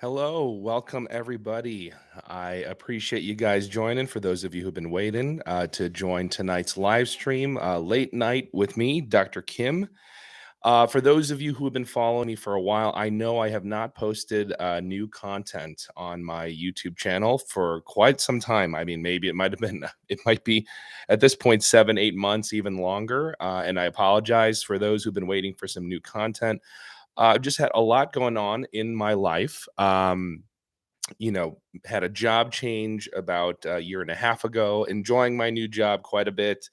Hello, welcome everybody. I appreciate you guys joining. For those of you who've been waiting to join tonight's live stream, late night with me, Dr. Kim. For those of you who have been following me for a while, I know I have not posted new content on my YouTube channel for quite some time. I mean, maybe it might have been, it might be at this point 7, 8 months, even longer. And I apologize for those who've been waiting for some new content. I've just had a lot going on in my life. Had a job change about a year and a half ago, enjoying my new job quite a bit.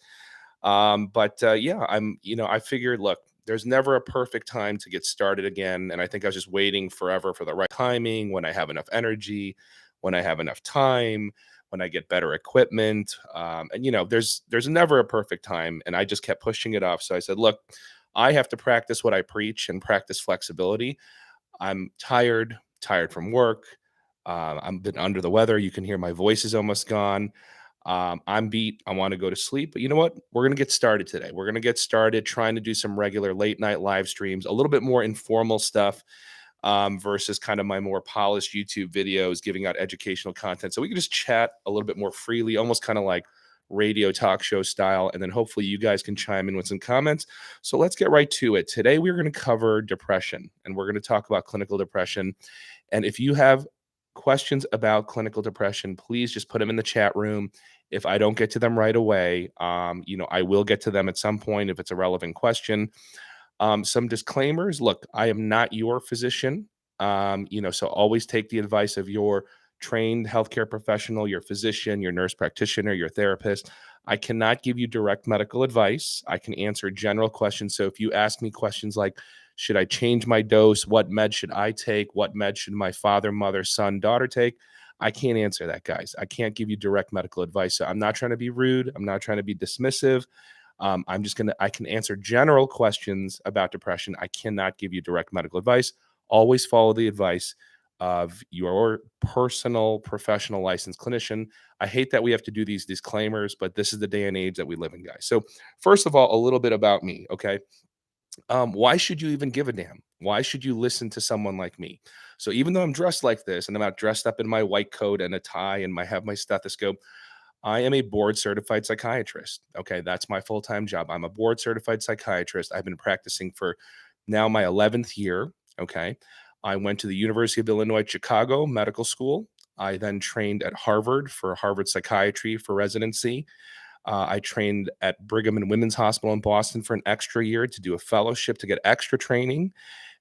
But yeah, I figured, look, there's never a perfect time to get started again. And I think I was just waiting forever for the right timing when I have enough energy, when I have enough time, when I get better equipment. There's never a perfect time. And I just kept pushing it off. So I said, look, I have to practice what I preach and practice flexibility. I'm tired from work. I'm been under the weather. You can hear my voice is almost gone. I'm beat. I want to go to sleep. But you know what? We're going to get started today. We're going to get started trying to do some regular late night live streams, a little bit more informal stuff versus kind of my more polished YouTube videos giving out educational content. So we can just chat a little bit more freely, almost kind of like radio talk show style. And then hopefully you guys can chime in with some comments. So let's get right to it. Today we're going to cover depression and we're going to talk about clinical depression. And if you have questions about clinical depression, please just put them in the chat room. If I don't get to them right away, I will get to them at some point if it's a relevant question. Some disclaimers. Look, I am not your physician. So always take the advice of your trained healthcare professional, your physician, your nurse practitioner, your therapist. I cannot give you direct medical advice. I can answer general questions. So if you ask me questions like, should I change my dose? What med should I take? What med should my father, mother, son, daughter take? I can't answer that, guys. I can't give you direct medical advice. So I'm not trying to be rude. I'm not trying to be dismissive. I can answer general questions about depression. I cannot give you direct medical advice. Always follow the advice of your personal professional licensed clinician. I hate that we have to do these disclaimers, but this is the day and age that we live in, guys. So, first of all, a little bit about me, okay? Why should you even give a damn? Why should you listen to someone like me? So, even though I'm dressed like this and I'm not dressed up in my white coat and a tie and I have my stethoscope, I am a board certified psychiatrist. Okay, that's my full time job. I'm a board certified psychiatrist. I've been practicing for now my 11th year. Okay, I went to the University of Illinois Chicago Medical School. I then trained at Harvard for Harvard Psychiatry for residency. I trained at Brigham and Women's Hospital in Boston for an extra year to do a fellowship to get extra training.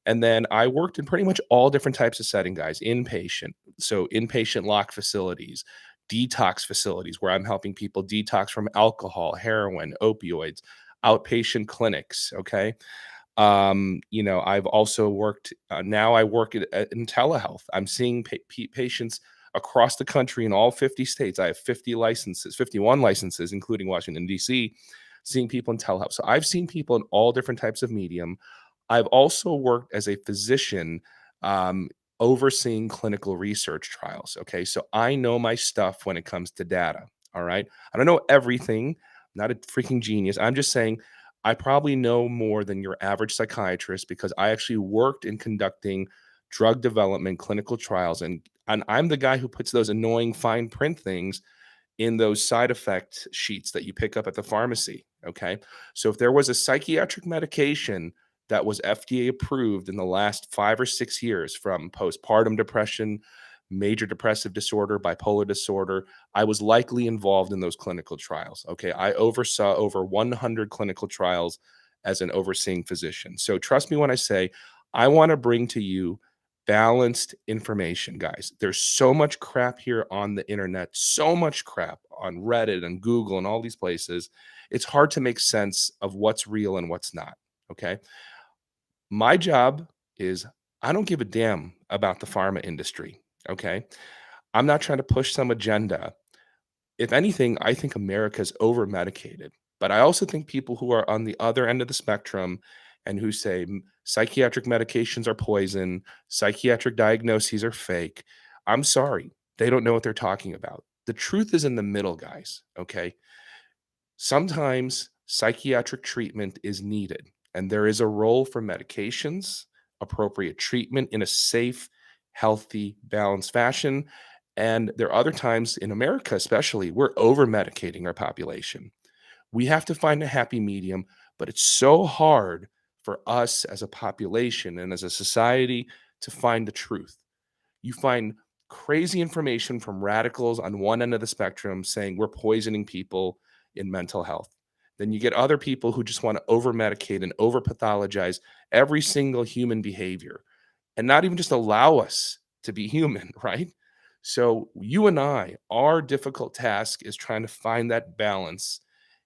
And then I worked in pretty much all different types of setting, guys. Inpatient, so inpatient lock facilities, detox facilities where I'm helping people detox from alcohol, heroin, opioids, outpatient clinics. Okay. I've also worked, now I work in telehealth. I'm seeing patients across the country in all 50 states. I have 50 licenses, 51 licenses, including Washington, D.C., seeing people in telehealth. So I've seen people in all different types of medium. I've also worked as a physician, um, overseeing clinical research trials. Okay. So I know my stuff when it comes to data. All right. I don't know everything. I'm not a freaking genius. I'm just saying I probably know more than your average psychiatrist because I actually worked in conducting drug development clinical trials. And I'm the guy who puts those annoying fine print things in those side effect sheets that you pick up at the pharmacy. Okay. So if there was a psychiatric medication that was FDA approved in the last 5 or 6 years from postpartum depression, major depressive disorder, bipolar disorder, I was likely involved in those clinical trials. Okay. I oversaw over 100 clinical trials as an overseeing physician. So trust me when I say I want to bring to you balanced information, guys. There's so much crap here on the internet, so much crap on Reddit and Google and all these places. It's hard to make sense of what's real and what's not. Okay. My job is I don't give a damn about the pharma industry. Okay. I'm not trying to push some agenda. If anything, I think America's over medicated. But I also think people who are on the other end of the spectrum and who say psychiatric medications are poison, psychiatric diagnoses are fake, I'm sorry. They don't know what they're talking about. The truth is in the middle, guys. Okay. Sometimes psychiatric treatment is needed, and there is a role for medications, appropriate treatment in a safe, healthy, balanced fashion. And there are other times in America, especially, we're over medicating our population. We have to find a happy medium, but it's so hard for us as a population and as a society to find the truth. You find crazy information from radicals on one end of the spectrum saying we're poisoning people in mental health. Then you get other people who just want to over medicate and over pathologize every single human behavior and not even just allow us to be human, right? So, you and I, our difficult task is trying to find that balance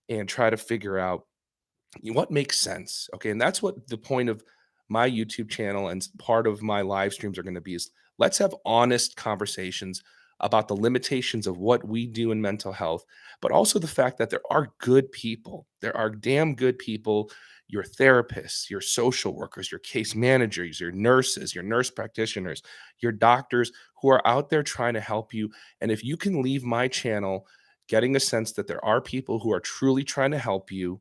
and try to figure out what makes sense. Okay. And that's what the point of my YouTube channel and part of my live streams are going to be is let's have honest conversations about the limitations of what we do in mental health, but also the fact that there are good people. There are damn good people, your therapists, your social workers, your case managers, your nurses, your nurse practitioners, your doctors who are out there trying to help you. And if you can leave my channel getting a sense that there are people who are truly trying to help you,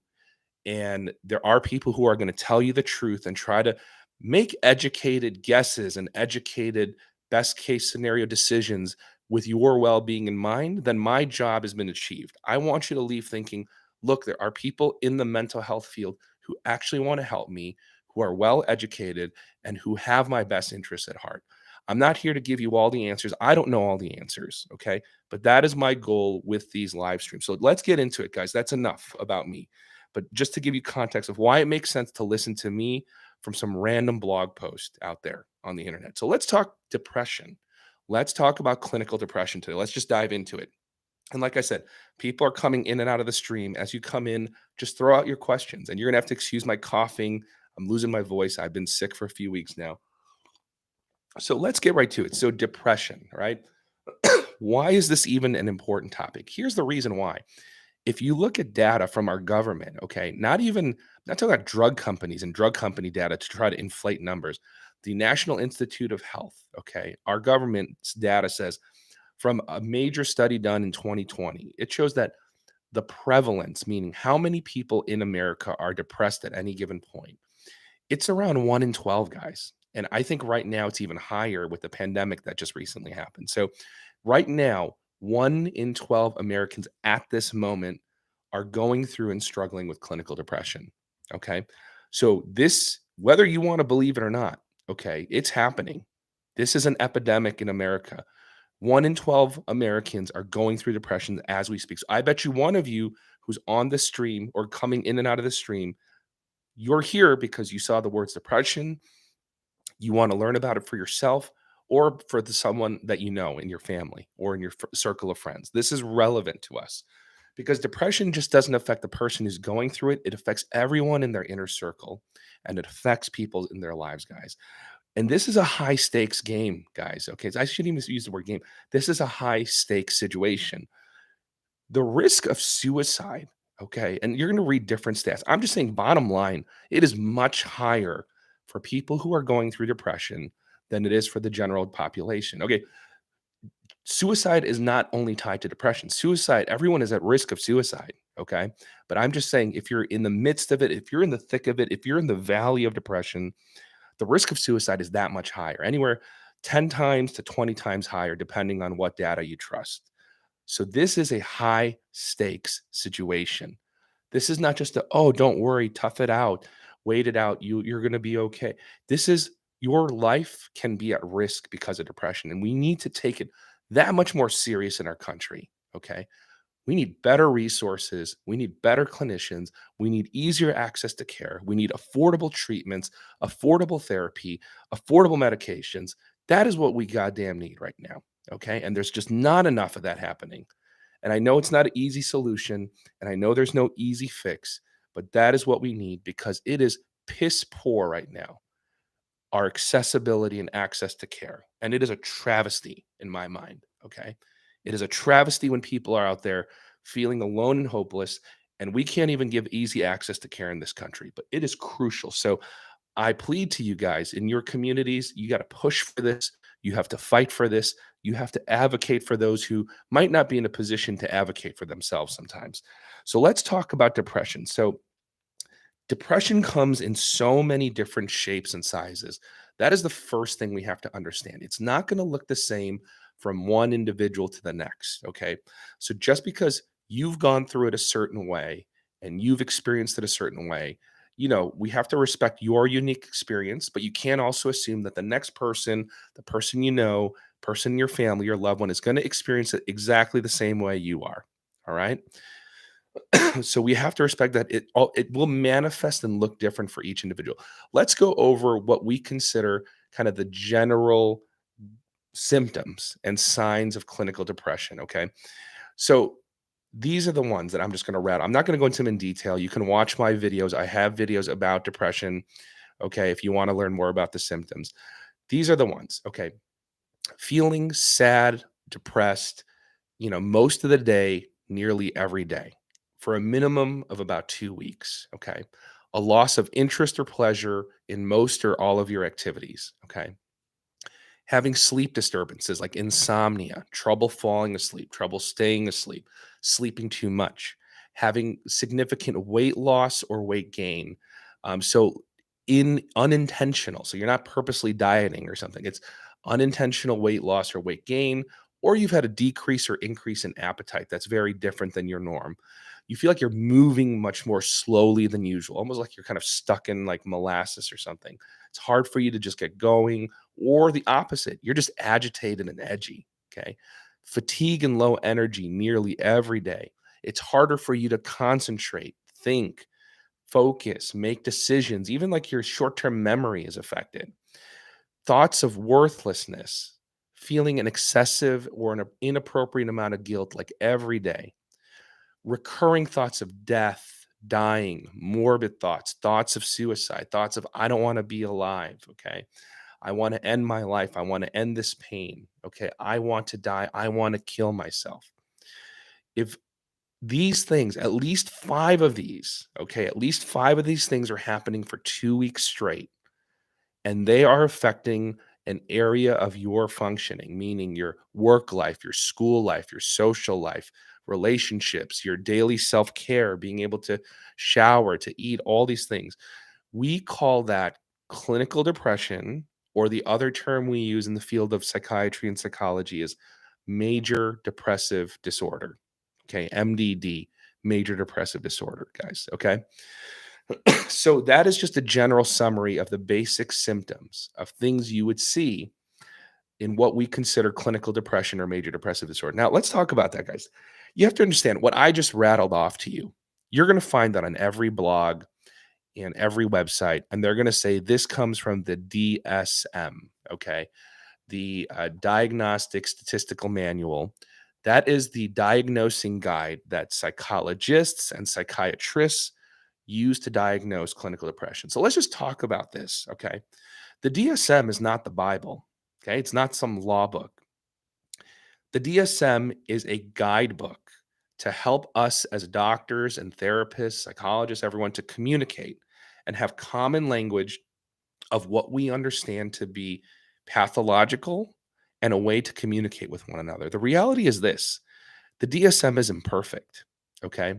and there are people who are going to tell you the truth and try to make educated guesses and educated best case scenario decisions with your well-being in mind, then my job has been achieved. I want you to leave thinking, look, there are people in the mental health field who actually want to help me, who are well educated, and who have my best interests at heart. I'm not here to give you all the answers. I don't know all the answers, okay? But that is my goal with these live streams. So let's get into it, guys. That's enough about me. But just to give you context of why it makes sense to listen to me from some random blog post out there on the internet. So let's talk depression. Let's talk about clinical depression today. Let's just dive into it. And like I said, people are coming in and out of the stream. As you come in, just throw out your questions. And you're going to have to excuse my coughing. I'm losing my voice. I've been sick for a few weeks now. So let's get right to it. So, depression, right? Why is this even an important topic? Here's the reason why. If you look at data from our government, okay, not talking about drug companies and drug company data to try to inflate numbers. The National Institute of Health, okay, our government's data says from a major study done in 2020, it shows that the prevalence, meaning how many people in America are depressed at any given point, it's around 1 in 12 guys. And I think right now it's even higher with the pandemic that just recently happened. So right now, 1 in 12 Americans at this moment are going through and struggling with clinical depression. Okay. So this, whether you want to believe it or not, okay, it's happening. This is an epidemic in America. 1 in 12 Americans are going through depression as we speak. So I bet you one of you who's on the stream or coming in and out of the stream, you're here because you saw the words depression, you want to learn about it for yourself or for someone that you know in your family or in your circle of friends. This is relevant to us because depression just doesn't affect the person who's going through it. It affects everyone in their inner circle and it affects people in their lives, guys. And this is a high stakes game, guys. Okay. So I shouldn't even use the word game. This is a high stakes situation. The risk of suicide, okay, and you're going to read different stats. I'm just saying, bottom line, it is much higher for people who are going through depression than it is for the general population. Okay, suicide is not only tied to depression. Suicide, everyone is at risk of suicide, okay? But I'm just saying, if you're in the midst of it, if you're in the thick of it, if you're in the valley of depression, the risk of suicide is that much higher, anywhere 10 times to 20 times higher, depending on what data you trust. So this is a high stakes situation. This is not just a, oh, don't worry, tough it out, wait it out, you're going to be okay. This is your life can be at risk because of depression and we need to take it that much more serious in our country, okay? We need better resources, we need better clinicians, we need easier access to care, we need affordable treatments, affordable therapy, affordable medications. That is what we goddamn need right now, okay? And there's just not enough of that happening. And I know it's not an easy solution, and I know there's no easy fix, but that is what we need because it is piss poor right now, our accessibility and access to care. And it is a travesty in my mind. Okay. It is a travesty when people are out there feeling alone and hopeless, and we can't even give easy access to care in this country, but it is crucial. So I plead to you guys in your communities, you got to push for this. You have to fight for this. You have to advocate for those who might not be in a position to advocate for themselves sometimes. So let's talk about depression. So depression comes in so many different shapes and sizes. That is the first thing we have to understand. It's not going to look the same from one individual to the next. Okay. So just because you've gone through it a certain way and you've experienced it a certain way, we have to respect your unique experience, but you can't also assume that the next person, the person person in your family, your loved one, is going to experience it exactly the same way you are. All right. So we have to respect that it will manifest and look different for each individual. Let's go over what we consider kind of the general symptoms and signs of clinical depression. Okay. So these are the ones that I'm just going to rattle. I'm not going to go into them in detail. You can watch my videos. I have videos about depression. Okay. If you want to learn more about the symptoms, these are the ones. Okay. Feeling sad, depressed, most of the day, nearly every day, for a minimum of about 2 weeks. Okay. A loss of interest or pleasure in most or all of your activities. Okay. Having sleep disturbances like insomnia, trouble falling asleep, trouble staying asleep, sleeping too much, having significant weight loss or weight gain. So, in unintentional, so you're not purposely dieting or something, it's unintentional weight loss or weight gain, or you've had a decrease or increase in appetite that's very different than your norm. You feel like you're moving much more slowly than usual, almost like you're kind of stuck in like molasses or something. It's hard for you to just get going, or the opposite, you're just agitated and edgy. Okay. Fatigue and low energy nearly every day. It's harder for you to concentrate, think, focus, make decisions, even like your short term memory is affected. Thoughts of worthlessness, feeling an excessive or an inappropriate amount of guilt like every day, recurring thoughts of death, dying, morbid thoughts, thoughts of suicide, thoughts of, I don't want to be alive. Okay. I want to end my life. I want to end this pain. Okay. I want to die. I want to kill myself. If these things, at least five of these, okay, at least five of these things are happening for 2 weeks straight, and they are affecting an area of your functioning, meaning your work life, your school life, your social life, relationships, your daily self care, being able to shower, to eat, all these things. We call that clinical depression, or the other term we use in the field of psychiatry and psychology is major depressive disorder. Okay, MDD, major depressive disorder, guys. Okay. So that is just a general summary of the basic symptoms of things you would see in what we consider clinical depression or major depressive disorder. Now, let's talk about that, guys. You have to understand what I just rattled off to you. You're going to find that on every blog and every website, and they're going to say this comes from the DSM, okay? The Diagnostic Statistical Manual. That is the diagnosing guide that psychologists and psychiatrists use to diagnose clinical depression. So let's just talk about this, okay? The DSM is not the Bible, okay? It's not some law book. The DSM is a guidebook to help us as doctors and therapists, psychologists, everyone to communicate and have common language of what we understand to be pathological and a way to communicate with one another. The reality is this: the DSM is imperfect, okay?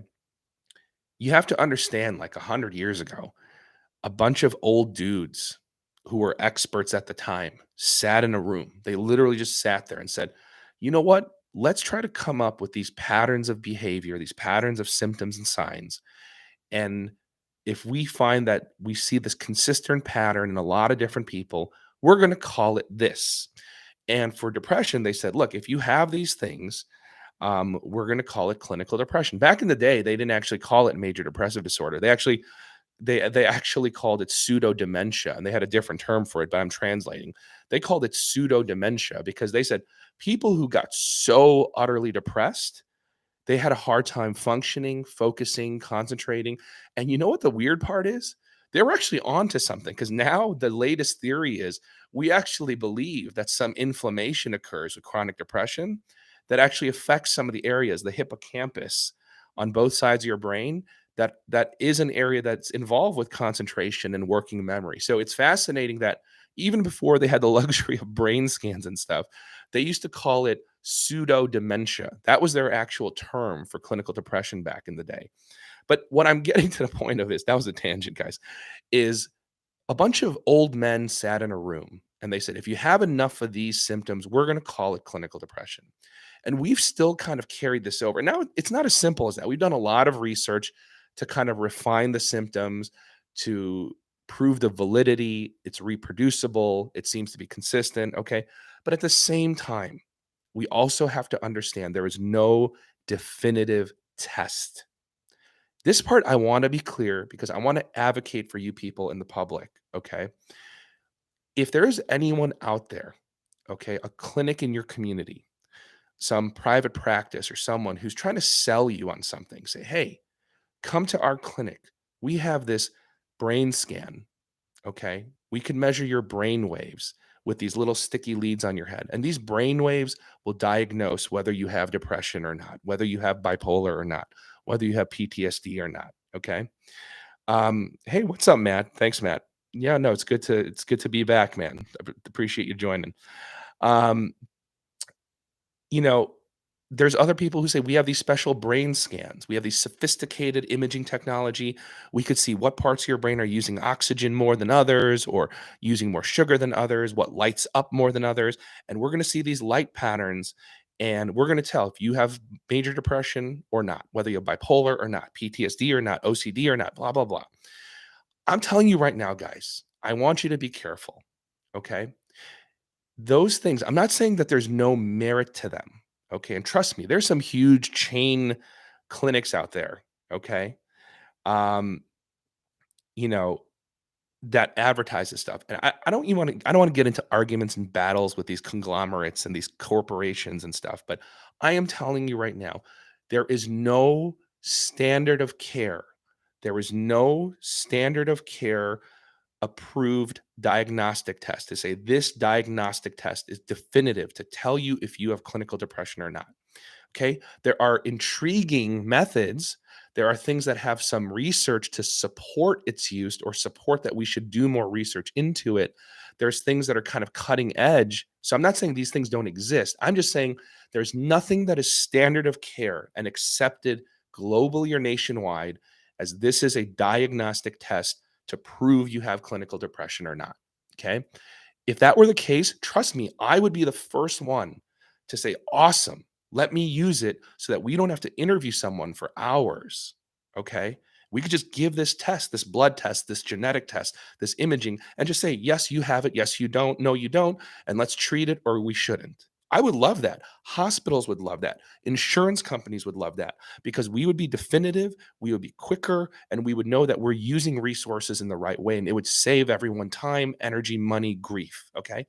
You have to understand, like 100 years ago, a bunch of old dudes who were experts at the time sat in a room. They literally just sat there and said, you know what? Let's try to come up with these patterns of behavior, these patterns of symptoms and signs. And if we find that we see this consistent pattern in a lot of different people, we're going to call it this. And for depression, they said, look, if you have these things, we're going to call it clinical depression. Back in the day, they didn't actually call it major depressive disorder. They actually called it pseudo dementia, and they had a different term for it, but I'm translating. They called it pseudo dementia because they said people who got so utterly depressed, they had a hard time functioning, focusing, concentrating. And you know what the weird part is? They were actually onto something, because now the latest theory is we actually believe that some inflammation occurs with chronic depression that actually affects some of the areas, the hippocampus on both sides of your brain. That is an area that's involved with concentration and working memory. So it's fascinating that even before they had the luxury of brain scans and stuff, they used to call it pseudo dementia. That was their actual term for clinical depression back in the day. But what I'm getting to the point of is, that was a tangent, guys, is A bunch of old men sat in a room and they said, if you have enough of these symptoms, we're going to call it clinical depression. And we've still kind of carried this over. Now, it's not as simple as that. We've done a lot of research to kind of refine the symptoms, to prove the validity. It's reproducible. It seems to be consistent. Okay. But at the same time, we also have to understand there is no definitive test. This part I want to be clear because I want to advocate for you people in the public. Okay. If there is anyone out there, okay, a clinic in your community, some private practice or someone who's trying to sell you on something, say, hey, come to our clinic. We have this brain scan. Okay. We can measure your brain waves with these little sticky leads on your head. And these brain waves will diagnose whether you have depression or not, whether you have bipolar or not, whether you have PTSD or not. Okay. Hey, what's up, Matt? Thanks, Matt. Yeah, no, it's good to be back, man. Appreciate you joining. Um, you know, there's other people who say we have these special brain scans. We have these sophisticated imaging technology. We could see what parts of your brain are using oxygen more than others or using more sugar than others, what lights up more than others. And we're going to see these light patterns and we're going to tell if you have major depression or not, whether you have bipolar or not, PTSD or not, OCD or not, blah, blah, blah. I'm telling you right now, guys, I want you to be careful. Okay. Those things, I'm not saying that there's no merit to them. Okay. And trust me, there's some huge chain clinics out there. Okay. Um, you know, that advertise this stuff. And I don't want to get into arguments and battles with these conglomerates and these corporations and stuff, but I am telling you right now, there is no standard of care. There is no standard of care approved diagnostic test to say this diagnostic test is definitive to tell you if you have clinical depression or not. Okay. There are intriguing methods. There are things that have some research to support its use or support that we should do more research into it. There's things that are kind of cutting edge. So I'm not saying these things don't exist. I'm just saying there's nothing that is standard of care and accepted globally or nationwide as this is a diagnostic test to prove you have clinical depression or not. Okay. If that were the case, trust me, I would be the first one to say, awesome, let me use it so that we don't have to interview someone for hours. Okay. We could just give this test, this blood test, this genetic test, this imaging, and just say, yes, you have it. Yes, you don't. No, you don't. And let's treat it or we shouldn't. I would love that. Hospitals would love that. Insurance companies would love that because we would be definitive, we would be quicker, and we would know that we're using resources in the right way. And it would save everyone time, energy, money, grief. Okay.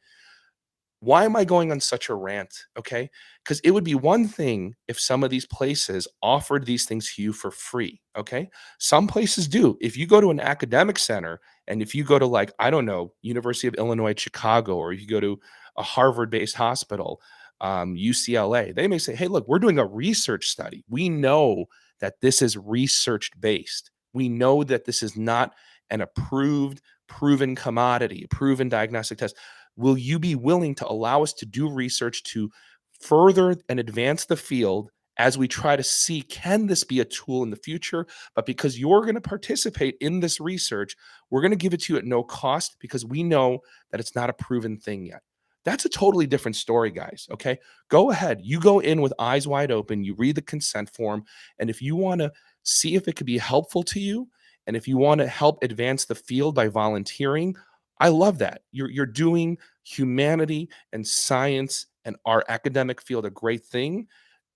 Why am I going on such a rant? Okay. Because it would be one thing if some of these places offered these things to you for free. Okay. Some places do. If you go to an academic center and if you go to, like, I don't know, University of Illinois at Chicago, or if you go to a Harvard based hospital, UCLA, they may say, hey, look, we're doing a research study. We know that this is research based. We know that this is not an approved, proven commodity, proven diagnostic test. Will you be willing to allow us to do research to further and advance the field as we try to see, can this be a tool in the future? But because you're going to participate in this research, we're going to give it to you at no cost because we know that it's not a proven thing yet. That's a totally different story, guys. Okay. Go ahead. You go in with eyes wide open. You read the consent form. And if you want to see if it could be helpful to you, and if you want to help advance the field by volunteering, I love that. You're doing humanity and science and our academic field a great thing,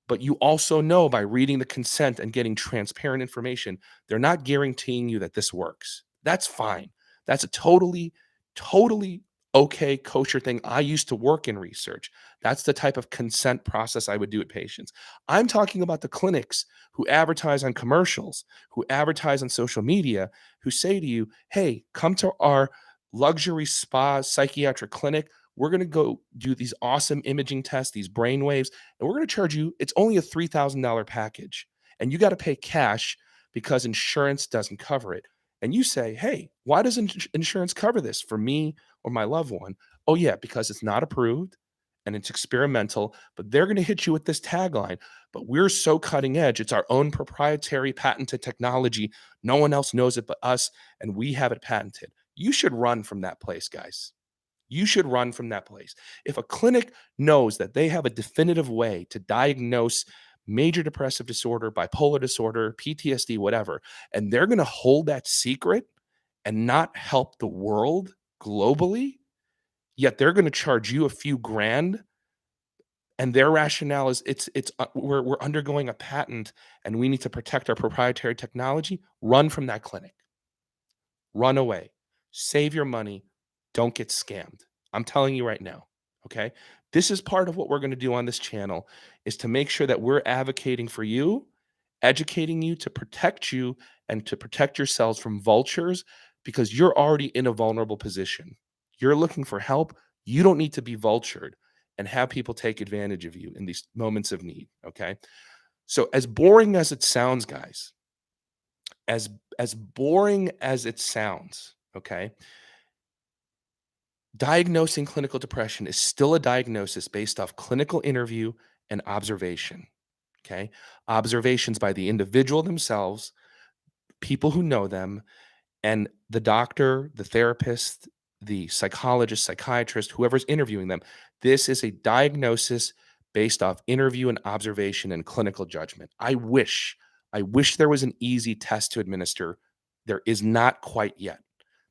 but you also know by reading the consent and getting transparent information, they're not guaranteeing you that this works. That's fine. That's a totally, totally okay, kosher thing. I used to work in research. That's the type of consent process I would do with patients. I'm talking about the clinics who advertise on commercials, who advertise on social media, who say to you, hey, come to our luxury spa psychiatric clinic. We're going to go do these awesome imaging tests, these brain waves, and we're going to charge you, it's only a $3,000 package. And you got to pay cash because insurance doesn't cover it. And you say, hey, why doesn't insurance cover this for me or my loved one? Oh, yeah, because it's not approved and it's experimental, but they're going to hit you with this tagline. But we're so cutting edge. It's our own proprietary patented technology. No one else knows it but us, and we have it patented. you should run from that place, guys. You should run from that place. If a clinic knows that they have a definitive way to diagnose major depressive disorder, bipolar disorder, PTSD, whatever, and they're going to hold that secret and not help the world globally, yet they're going to charge you a few grand, and their rationale is we're undergoing a patent and we need to protect our proprietary technology. Run from that clinic. Run away. Save your money. Don't get scammed. I'm telling you right now, okay? This is part of what we're going to do on this channel is to make sure that we're advocating for you, educating you to protect you and to protect yourselves from vultures because you're already in a vulnerable position. You're looking for help. You don't need to be vultured and have people take advantage of you in these moments of need, okay? So as boring as it sounds, guys, as as boring as it sounds, okay? Diagnosing clinical depression is still a diagnosis based off clinical interview and observation, okay? Observations by the individual themselves, people who know them, and the doctor, the therapist, the psychologist, psychiatrist, whoever's interviewing them. This is a diagnosis based off interview and observation and clinical judgment. I wish there was an easy test to administer. There is not quite yet.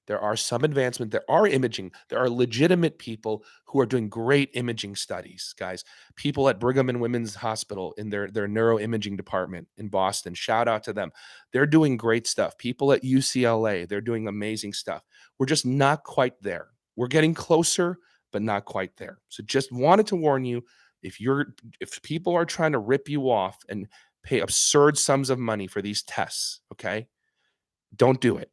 There are some advancement. There are imaging. There are legitimate people who are doing great imaging studies, guys. People at Brigham and Women's Hospital in their neuroimaging department in Boston. Shout out to them. They're doing great stuff. People at UCLA, they're doing amazing stuff. We're just not quite there. We're getting closer, but not quite there. So just wanted to warn you if people are trying to rip you off and pay absurd sums of money for these tests, okay? Don't do it.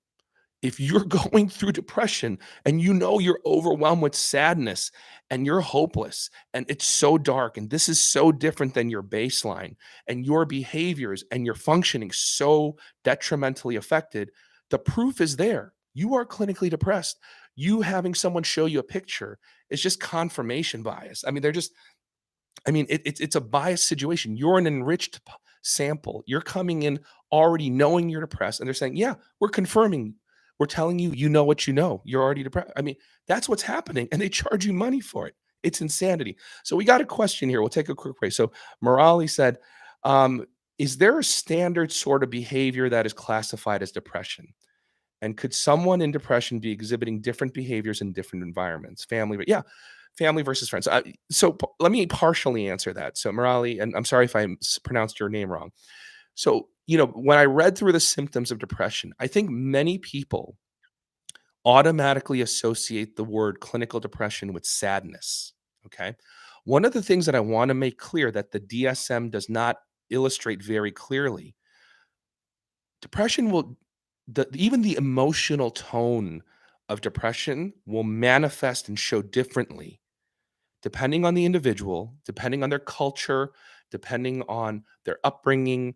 If you're going through depression and you know you're overwhelmed with sadness and you're hopeless and it's so dark and this is so different than your baseline and your behaviors and your functioning so detrimentally affected, the proof is there. You are clinically depressed. You having someone show you a picture is just confirmation bias. I mean, it's a biased situation. You're an enriched sample. You're coming in already knowing you're depressed, and they're saying, "Yeah, we're confirming. We're telling you, you know what you know. You're already depressed." I mean, that's what's happening, and they charge you money for it. It's insanity. So we got a question here. We'll take a quick break. So Morali said, "Is there a standard sort of behavior that is classified as depression? And could someone in depression be exhibiting different behaviors in different environments? Family, but yeah, family versus friends. Let me partially answer that. So Morali, and I'm sorry if I pronounced your name wrong. So when I read through the symptoms of depression, I think many people automatically associate the word clinical depression with sadness. Okay, one of the things that I want to make clear that the DSM does not illustrate very clearly, depression will even the emotional tone of depression will manifest and show differently depending on the individual, depending on their culture, depending on their upbringing,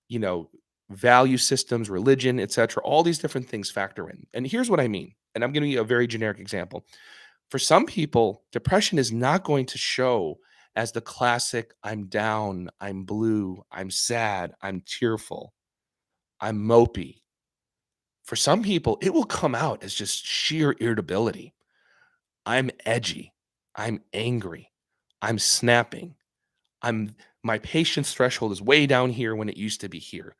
you know, value systems, religion, etc. All these different things factor in. And here's what I mean. And I'm giving you a very generic example. For some people, depression is not going to show as the classic I'm down, I'm blue, I'm sad, I'm tearful, I'm mopey. For some people, it will come out as just sheer irritability. I'm edgy. I'm angry. I'm snapping. I'm my patience threshold is way down here when it used to be here.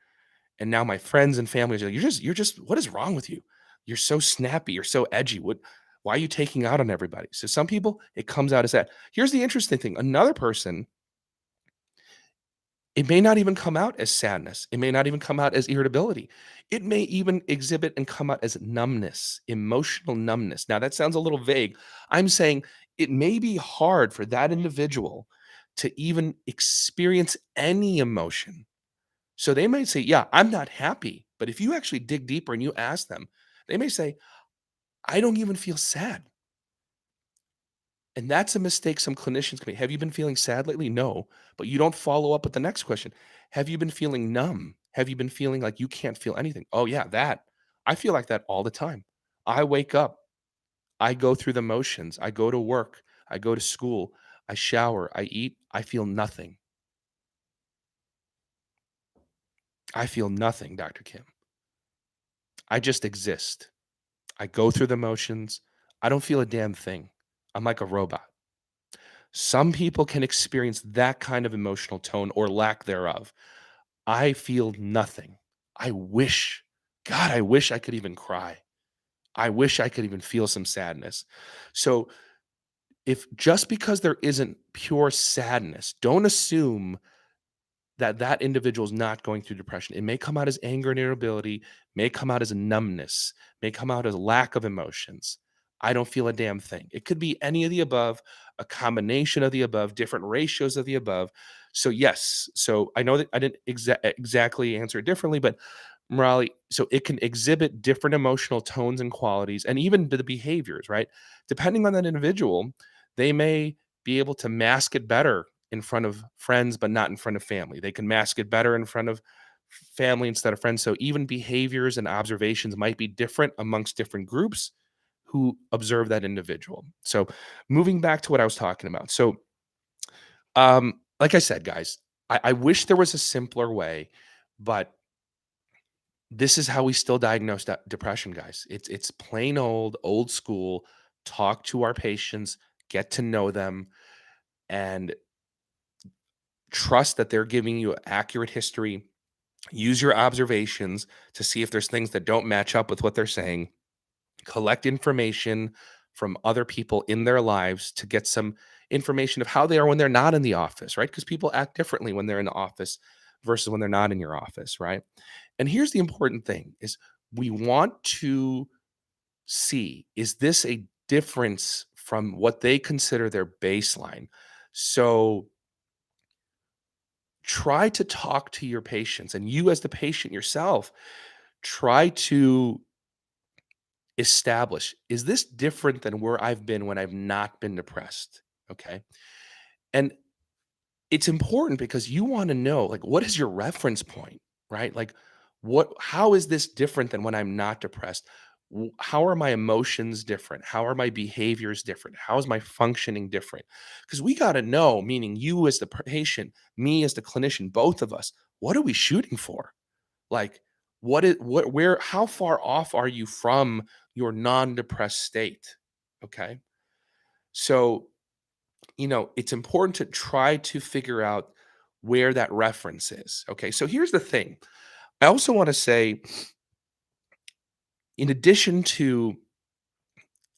And now my friends and family are like, you're just, what is wrong with you? You're so snappy. You're so edgy. Why are you taking out on everybody? So some people, it comes out as that. Here's the interesting thing. Another person, it may not even come out as sadness. It may not even come out as irritability. It may even exhibit and come out as numbness, emotional numbness. Now, that sounds a little vague. I'm saying it may be hard for that individual to even experience any emotion. So they may say, "Yeah, I'm not happy." But if you actually dig deeper and you ask them, they may say, "I don't even feel sad." And that's a mistake some clinicians can make. Have you been feeling sad lately? No. But you don't follow up with the next question. Have you been feeling numb? Have you been feeling like you can't feel anything? Oh, yeah, that. I feel like that all the time. I wake up, I go through the motions, I go to work, I go to school, I shower, I eat, I feel nothing. I feel nothing, Dr. Kim. I just exist. I go through the motions. I don't feel a damn thing. I'm like a robot. Some people can experience that kind of emotional tone or lack thereof. I feel nothing. I wish, God, I wish I could even cry. I wish I could even feel some sadness. So, if just because there isn't pure sadness, don't assume that that individual is not going through depression. It may come out as anger and irritability, may come out as numbness, may come out as lack of emotions. I don't feel a damn thing. It could be any of the above, a combination of the above, different ratios of the above. So yes, so I know that I didn't exactly answer it differently, but morality, so it can exhibit different emotional tones and qualities, and even the behaviors, right? Depending on that individual, they may be able to mask it better in front of friends, but not in front of family. They can mask it better in front of family instead of friends. So even behaviors and observations might be different amongst different groups who observe that individual. So moving back to what I was talking about. So like I said, guys, I wish there was a simpler way, but this is how we still diagnose depression, guys. It's plain old school. Talk to our patients, get to know them, and trust that they're giving you accurate history. Use your observations to see if there's things that don't match up with what they're saying. Collect information from other people in their lives to get some information of how they are when they're not in the office, right? Because people act differently when they're in the office versus when they're not in your office, right? And here's the important thing is we want to see, is this a difference from what they consider their baseline? So try to talk to your patients, and you as the patient yourself, try to establish, is this different than where I've been when I've not been depressed? Okay. And it's important because you want to know, like, what is your reference point, right? Like, how is this different than when I'm not depressed? How are my emotions different? How are my behaviors different? How is my functioning different? Because we got to know, meaning you as the patient, me as the clinician, both of us, what are we shooting for? Like, where, how far off are you from your non-depressed state? Okay. So, it's important to try to figure out where that reference is. Okay. So here's the thing. I also want to say, in addition to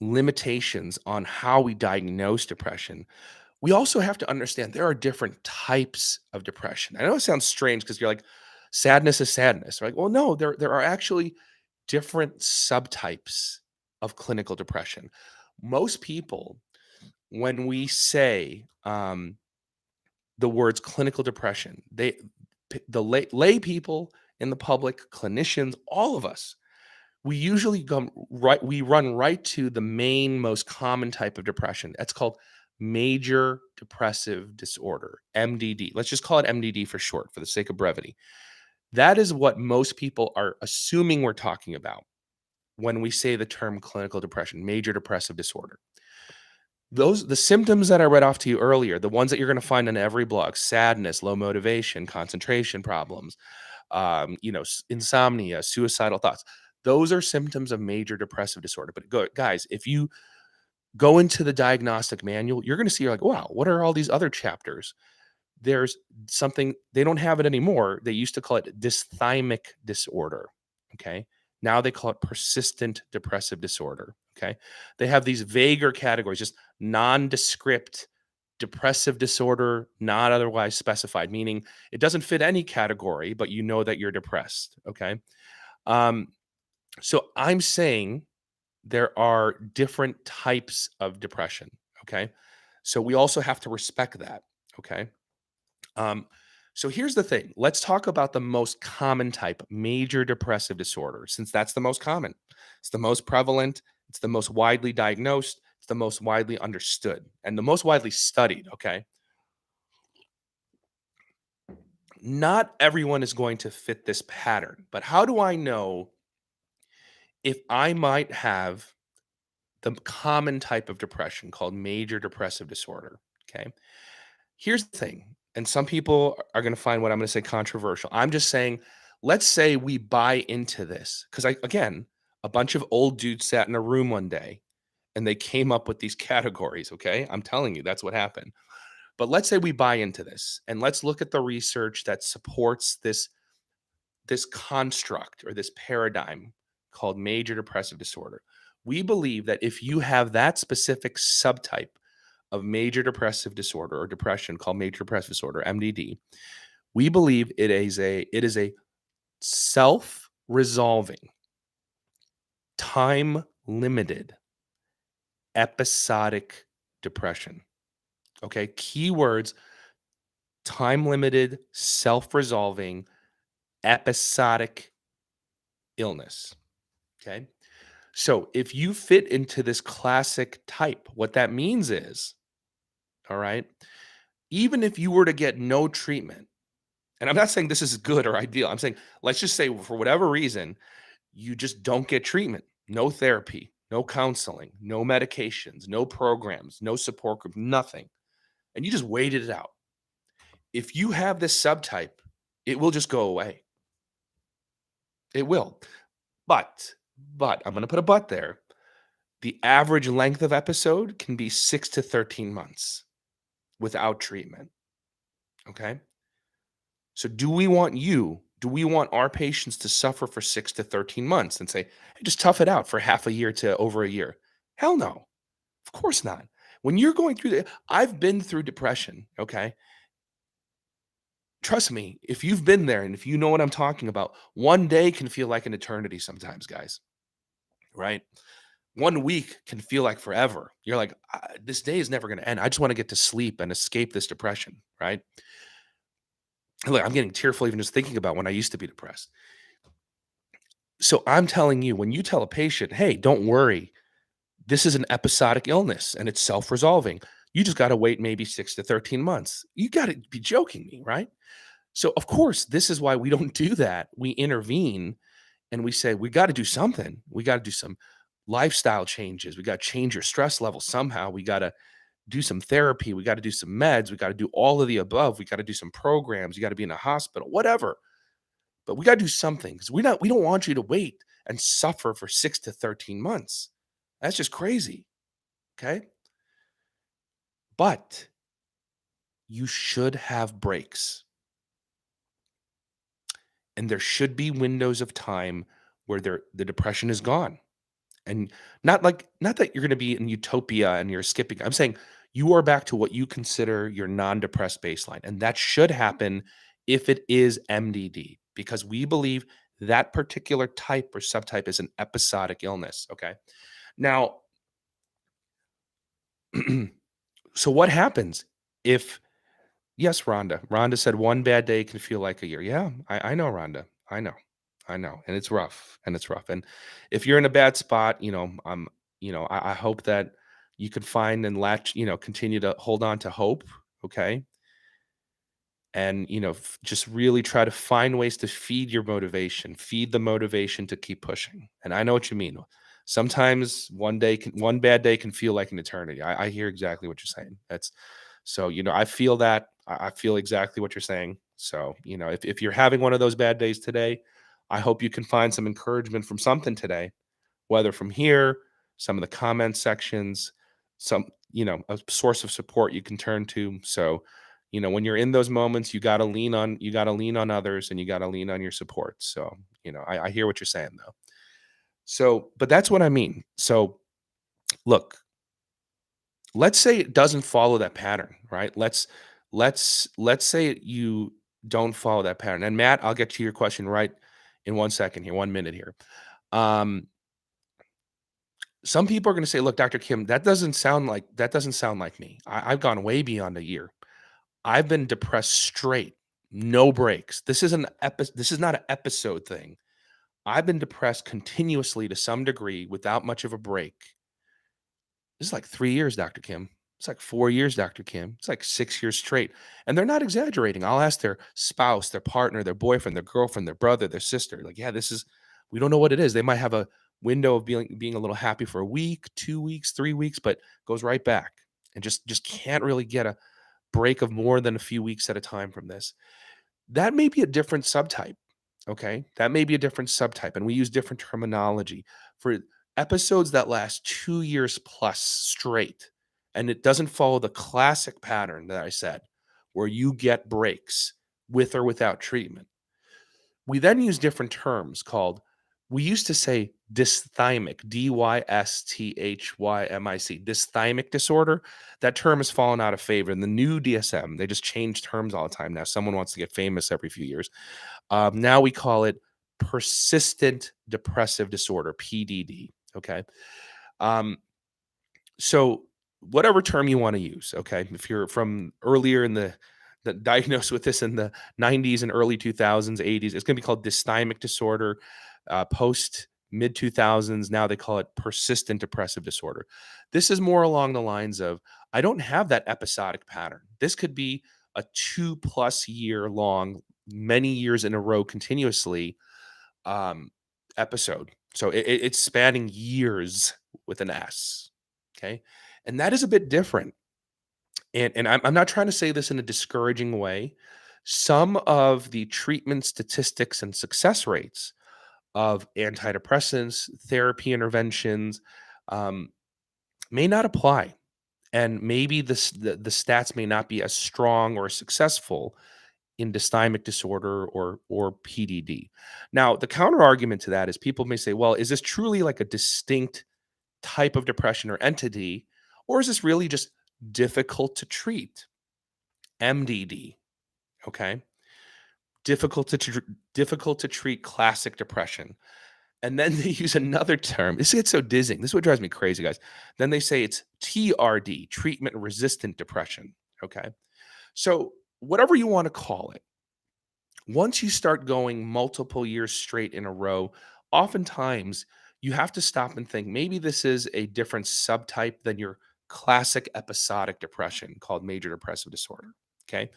limitations on how we diagnose depression, we also have to understand there are different types of depression. I know it sounds strange because you're like, sadness is sadness, right? Well, no, there are actually different subtypes of clinical depression. Most people, when we say the words clinical depression, the lay people in the public, clinicians, all of us, we usually come right. We run right to the main, most common type of depression. That's called major depressive disorder, MDD. Let's just call it MDD for short, for the sake of brevity. That is what most people are assuming we're talking about when we say the term clinical depression, major depressive disorder. The symptoms that I read off to you earlier, the ones that you're going to find on every blog: sadness, low motivation, concentration problems, insomnia, suicidal thoughts. Those are symptoms of major depressive disorder. But guys, if you go into the diagnostic manual, you're going to see, you're like, wow, what are all these other chapters? There's something, they don't have it anymore. They used to call it dysthymic disorder. Okay. Now they call it persistent depressive disorder. Okay. They have these vaguer categories, just nondescript depressive disorder, not otherwise specified, meaning it doesn't fit any category, but you know that you're depressed. Okay. Um, so I'm saying there are different types of depression. Okay. So we also have to respect that. Okay. Um, so here's the thing. Let's talk about the most common type, major depressive disorder, since that's the most common. It's the most prevalent. It's the most widely diagnosed. It's the most widely understood and the most widely studied. Okay. Not everyone is going to fit this pattern, but how do I know if I might have the common type of depression called major depressive disorder? Okay. Here's the thing, and some people are going to find what I'm going to say controversial. I'm just saying, let's say we buy into this because again, A bunch of old dudes sat in a room one day and they came up with these categories, okay? I'm telling you, that's what happened. But let's say we buy into this and let's look at the research that supports this construct or this paradigm called major depressive disorder. We believe that if you have that specific subtype of major depressive disorder or depression called major depressive disorder, MDD, we believe it is a self-resolving, time-limited, episodic depression. Okay? Keywords: time-limited, self-resolving, episodic illness. Okay? So, if you fit into this classic type, what that means is, all right, even if you were to get no treatment, and I'm not saying this is good or ideal. I'm saying, let's just say for whatever reason, you just don't get treatment, no therapy, no counseling, no medications, no programs, no support group, nothing. And you just waited it out. If you have this subtype, it will just go away. It will. But I'm going to put a but there. The average length of episode can be 6 to 13 months without treatment. Okay? So do we want our patients to suffer for 6 to 13 months and say, "Hey, just tough it out for half a year to over a year?" Hell no. Of course not. When you're going through I've been through depression, okay? Trust me, if you've been there and if you know what I'm talking about, one day can feel like an eternity sometimes, guys, right? One week can feel like forever. You're like, this day is never going to end. I just want to get to sleep and escape this depression, right? Look, I'm getting tearful even just thinking about when I used to be depressed. So I'm telling you, when you tell a patient, hey, don't worry, this is an episodic illness and it's self resolving. You just got to wait maybe 6 to 13 months. You got to be joking me, right? So, of course, this is why we don't do that. We intervene and we say, we got to do something. We got to do some lifestyle changes. We got to change your stress level somehow. We got to do some therapy. We got to do some meds. We got to do all of the above. We got to do some programs. You got to be in a hospital, whatever. But we got to do something because we don't want you to wait and suffer for 6 to 13 months. That's just crazy. Okay? But you should have breaks. And there should be windows of time where the depression is gone. And not that you're going to be in utopia and you're skipping. I'm saying you are back to what you consider your non-depressed baseline. And that should happen if it is MDD, because we believe that particular type or subtype is an episodic illness. Okay. Now, so what happens if, yes, Rhonda. Rhonda said one bad day can feel like a year. Yeah, I know, Rhonda. I know. I know. And it's rough. And it's rough. And if you're in a bad spot, I hope that you can find and continue to hold on to hope. Okay. And, just really try to find ways to feed your motivation, feed the motivation to keep pushing. And I know what you mean. Sometimes one bad day can feel like an eternity. I hear exactly what you're saying. That's so, I feel that. I feel exactly what you're saying. So, if you're having one of those bad days today, I hope you can find some encouragement from something today, whether from here, some of the comment sections, a source of support you can turn to. So, when you're in those moments, you got to lean on others and you got to lean on your support. So, I hear what you're saying though. So, but that's what I mean. So, look, let's say it doesn't follow that pattern, right? Let's say you don't follow that pattern. And Matt, I'll get to your question right in 1 second here, 1 minute here. Um, some people are going to say, "Look, Dr. Kim, that doesn't sound like me. I've gone way beyond a year. I've been depressed straight, no breaks. This is not an episode thing. I've been depressed continuously to some degree without much of a break. This is like 3 years, Dr. Kim. It's like 4 years, Dr. Kim. It's like 6 years straight." And they're not exaggerating. I'll ask their spouse, their partner, their boyfriend, their girlfriend, their brother, their sister, like, "Yeah, we don't know what it is." They might have a window of being a little happy for a week, 2 weeks, 3 weeks, but goes right back and just can't really get a break of more than a few weeks at a time from this. That may be a different subtype. Okay. That may be a different subtype, and we use different terminology for episodes that last 2 years plus straight. And it doesn't follow the classic pattern that I said, where you get breaks with or without treatment. We then use different terms called, we used to say dysthymic, dysthymic, dysthymic disorder. That term has fallen out of favor. In the new DSM, they just change terms all the time now. Someone wants to get famous every few years. Now we call it persistent depressive disorder, PDD. Okay. Um, so whatever term you want to use, okay, if you're from earlier in the diagnosed with this in the 90s and early 2000s, 80s, it's going to be called dysthymic disorder. Post mid 2000s, now they call it persistent depressive disorder. This is more along the lines of, I don't have that episodic pattern. This could be a 2+ year long, many years in a row continuously um, episode. So it's spanning years with an S. Okay. And that is a bit different. And I'm not trying to say this in a discouraging way. Some of the treatment statistics and success rates of antidepressants, therapy interventions, um, may not apply. And maybe the stats may not be as strong or successful in dysthymic disorder or PDD. Now, the counter argument to that is people may say, well, is this truly like a distinct type of depression or entity, or is this really just difficult to treat? MDD, okay? Difficult to treat classic depression. And then they use another term. This gets so dizzying. This is what drives me crazy, guys. Then they say it's TRD, treatment resistant depression, okay? So, whatever you want to call it, once you start going multiple years straight in a row, oftentimes you have to stop and think maybe this is a different subtype than your classic episodic depression called major depressive disorder. Okay.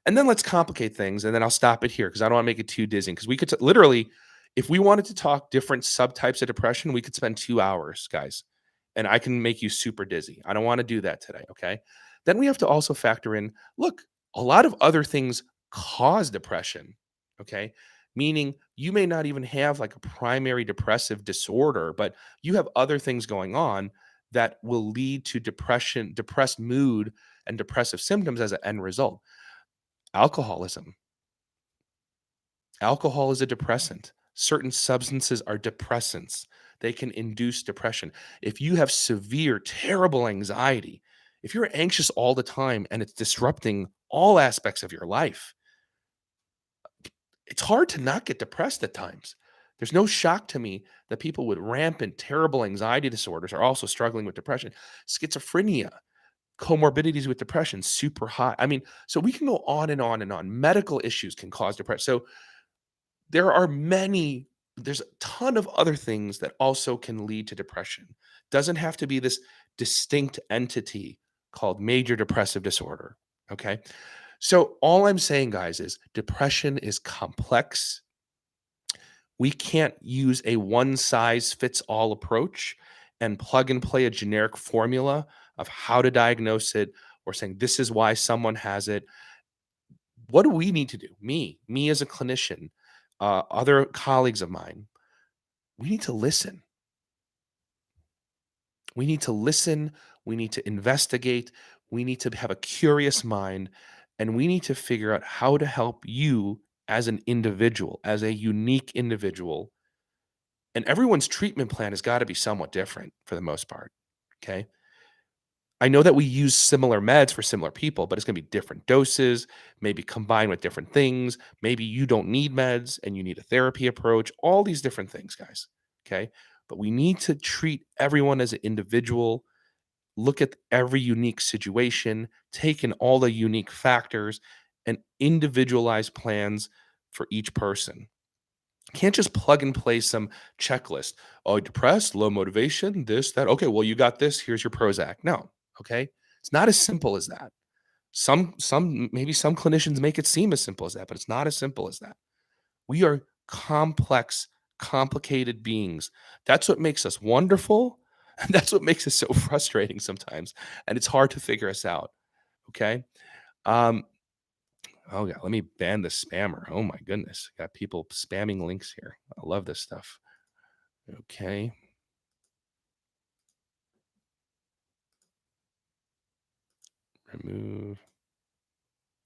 And then let's complicate things. And then I'll stop it here because I don't want to make it too dizzying. Because we could literally, if we wanted to talk different subtypes of depression, we could spend 2 hours, guys. And I can make you super dizzy. I don't want to do that today. Okay. Then we have to also factor in, look, a lot of other things cause depression. Okay. Meaning you may not even have like a primary depressive disorder, but you have other things going on that will lead to depression, depressed mood, and depressive symptoms as an end result. Alcoholism. Alcohol is a depressant. Certain substances are depressants. They can induce depression. If you have severe, terrible anxiety, if you're anxious all the time and it's disrupting all aspects of your life, it's hard to not get depressed at times. There's no shock to me that people with rampant, terrible anxiety disorders are also struggling with depression. Schizophrenia, comorbidities with depression, super high. I mean, so we can go on and on and on. Medical issues can cause depression. So there are many, there's a ton of other things that also can lead to depression. Doesn't have to be this distinct entity called major depressive disorder. Okay. So all I'm saying, guys, is depression is complex. We can't use a one size fits all approach and plug and play a generic formula of how to diagnose it or saying this is why someone has it. What do we need to do? Me as a clinician, other colleagues of mine, we need to listen. We need to listen. We need to investigate. We need to have a curious mind. And we need to figure out how to help you as an individual, as a unique individual. And everyone's treatment plan has got to be somewhat different for the most part. Okay. I know that we use similar meds for similar people, but it's going to be different doses, maybe combined with different things. Maybe you don't need meds and you need a therapy approach, all these different things, guys. Okay. But we need to treat everyone as an individual, look at every unique situation, take in all the unique factors, and individualize plans for each person. Can't just plug and play some checklist. Oh, depressed, low motivation, this, that. Okay, well, you got this. Here's your Prozac. No, okay. It's not as simple as that. Maybe some clinicians make it seem as simple as that, but it's not as simple as that. We are complex, complicated beings. That's what makes us wonderful. And that's what makes us so frustrating sometimes. And it's hard to figure us out. Okay. Um, Oh, yeah. Let me ban the spammer. Oh, my goodness. Got people spamming links here. I love this stuff. Okay. Remove.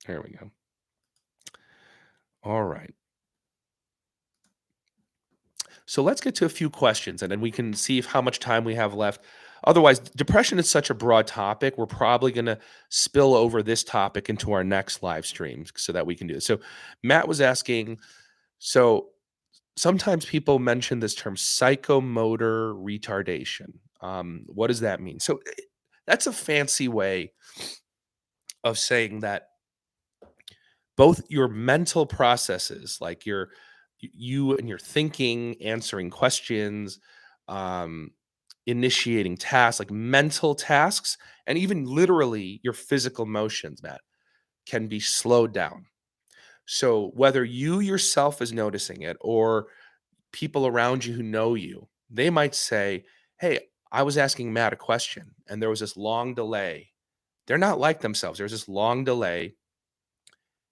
There we go. All right. So let's get to a few questions and then we can see if how much time we have left. Otherwise, depression is such a broad topic. We're probably going to spill over this topic into our next live stream so that we can do this. So Matt was asking, so sometimes people mention this term psychomotor retardation. What does that mean? So that's a fancy way of saying that both your mental processes, like you and your thinking, answering questions, um, initiating tasks, like mental tasks, and even literally your physical motions, Matt, can be slowed down. So whether you yourself is noticing it or people around you who know you, they might say, "Hey, I was asking Matt a question and there was this long delay." They're not like themselves. There's this long delay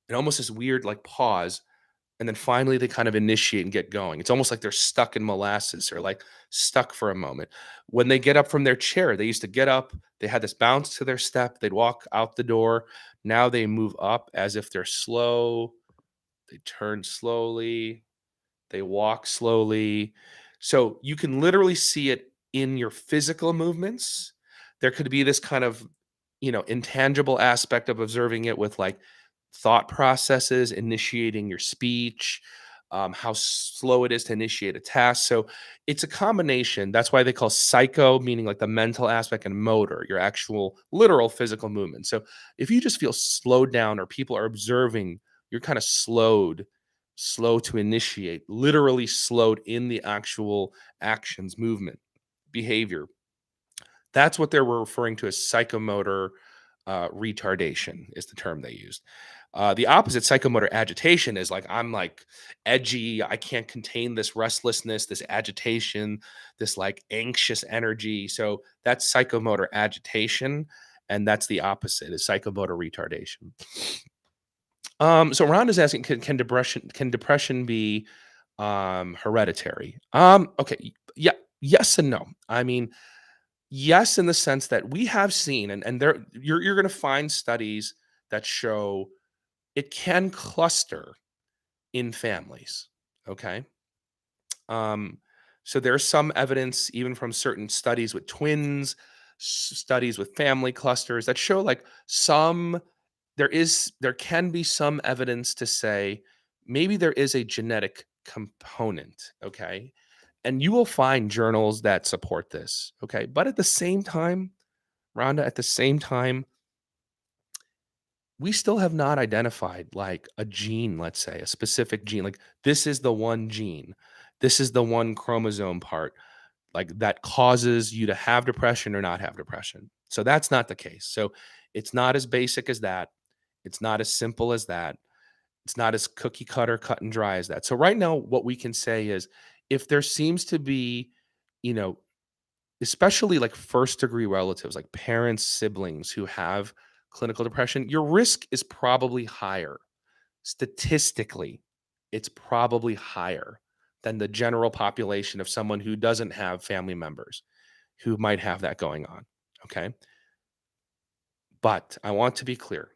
and almost this weird like pause. And then finally they kind of initiate and get going. It's almost like they're stuck in molasses or like stuck for a moment. When they get up from their chair, they used to get up, they had this bounce to their step, they'd walk out the door. Now they move up as if they're slow, they turn slowly, they walk slowly. So you can literally see it in your physical movements. There could be this kind of, intangible aspect of observing it with like thought processes, initiating your speech, how slow it is to initiate a task. So it's a combination. That's why they call psycho, meaning like the mental aspect, and motor, your actual literal physical movement. So if you just feel slowed down or people are observing, you're kind of slow to initiate, literally slowed in the actual actions, movement, behavior. That's what they're referring to as psychomotor retardation is the term they used. The opposite, psychomotor agitation, is like I'm like edgy. I can't contain this restlessness, this agitation, this like anxious energy. So that's psychomotor agitation, and that's the opposite is psychomotor retardation. So Rhonda's asking, can depression be hereditary? Okay, yeah, yes and no. I mean, yes, in the sense that we have seen, and there you're going to find studies that show it can cluster in families. Okay, um, so there's some evidence, even from certain studies with twins, studies with family clusters, that show like there can be some evidence to say maybe there is a genetic component. Okay, and you will find journals that support this. Okay, but at the same time, Rhonda, at the same time, we still have not identified like a gene, let's say, a specific gene. Like this is the one gene, this is the one chromosome part, like that causes you to have depression or not have depression. So that's not the case. So it's not as basic as that. It's not as simple as that. It's not as cookie cutter, cut and dry as that. So right now, what we can say is if there seems to be, you know, especially like first degree relatives, like parents, siblings who have clinical depression, your risk is probably higher. Statistically, it's probably higher than the general population of someone who doesn't have family members who might have that going on. Okay. But I want to be clear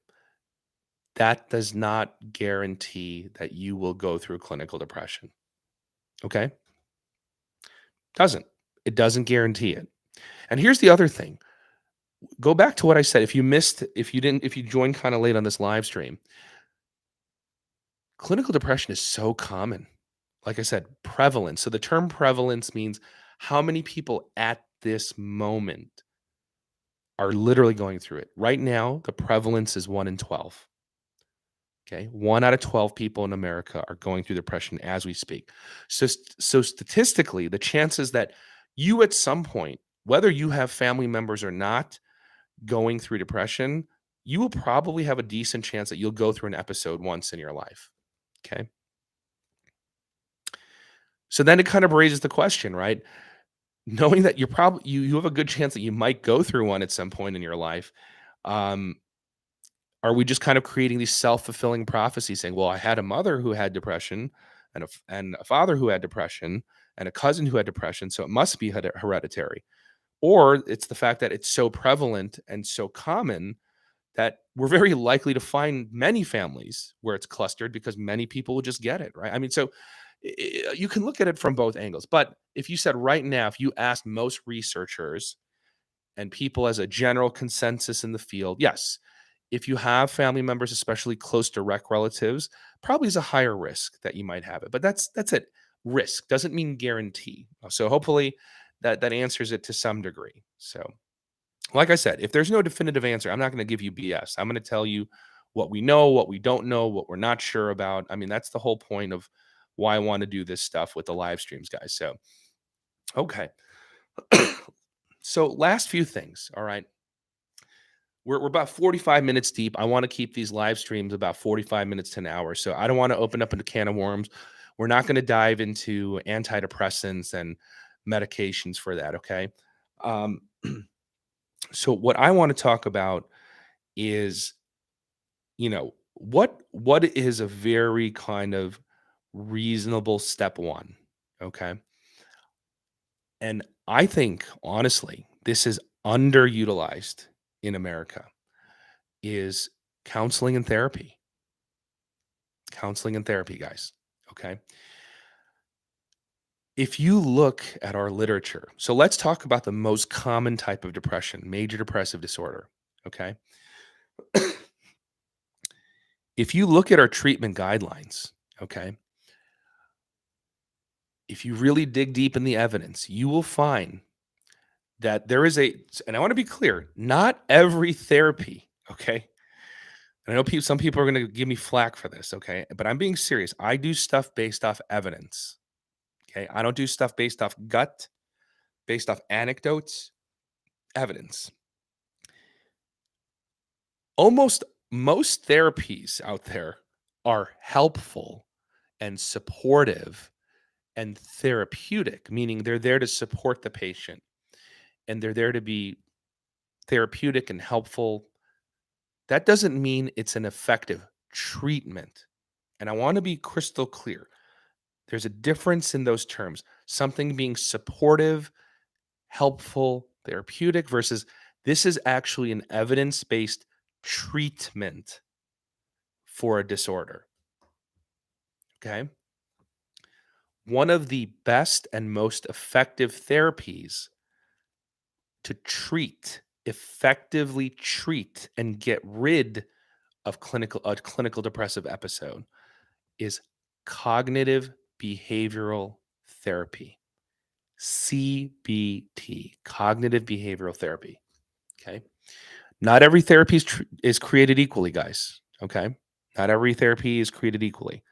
that does not guarantee that you will go through clinical depression. Okay. Doesn't. It doesn't guarantee it. And here's the other thing, go back to what I said. If you joined kind of late on this live stream, clinical depression is so common. Like I said, prevalence. So the term prevalence means how many people at this moment are literally going through it. Right now, the prevalence is 1 in 12. Okay. 1 out of 12 people in America are going through depression as we speak. So statistically, the chances that you at some point, whether you have family members or not, going through depression, you will probably have a decent chance that you'll go through an episode once in your life. Okay. So then it kind of raises the question, right? Knowing that you have a good chance that you might go through one at some point in your life. Um, Are we just kind of creating these self-fulfilling prophecies saying, well, I had a mother who had depression and a father who had depression and a cousin who had depression, so it must be hereditary. Or it's the fact that it's so prevalent and so common that we're very likely to find many families where it's clustered because many people will just get it, right? I mean, so you can look at it from both angles. But if you said right now, if you asked most researchers and people as a general consensus in the field, yes, if you have family members, especially close direct relatives, probably is a higher risk that you might have it. But that's it. Risk doesn't mean guarantee. So hopefully that answers it to some degree. So like I said, if there's no definitive answer, I'm not going to give you BS. I'm going to tell you what we know, what we don't know, what we're not sure about. I mean, that's the whole point of why I want to do this stuff with the live streams, guys. So, okay. So, last few things. All right. We're about 45 minutes deep. I want to keep these live streams about 45 minutes to an hour. So, I don't want to open up a can of worms. We're not going to dive into antidepressants and medications for that. Okay. Um, so, what I want to talk about is, what is a very kind of reasonable step one. Okay. And I think honestly this is underutilized in America is counseling and therapy. Counseling and therapy, guys. Okay. If you look at our literature, so let's talk about the most common type of depression, major depressive disorder. Okay. If you look at our treatment guidelines, okay, if you really dig deep in the evidence, you will find that there is and I want to be clear, not every therapy, okay? And I know some people are going to give me flack for this, okay? But I'm being serious. I do stuff based off evidence, okay? I don't do stuff based off gut, based off anecdotes, evidence. Almost most therapies out there are helpful and supportive and therapeutic, meaning they're there to support the patient and they're there to be therapeutic and helpful. That doesn't mean it's an effective treatment. And I want to be crystal clear. There's a difference in those terms. Something being supportive, helpful, therapeutic versus this is actually an evidence based treatment for a disorder. Okay. One of the best and most effective therapies to effectively treat, and get rid of a clinical depressive episode is cognitive behavioral therapy. CBT, cognitive behavioral therapy. Okay. Not every therapy is created equally, guys. Okay. Not every therapy is created equally.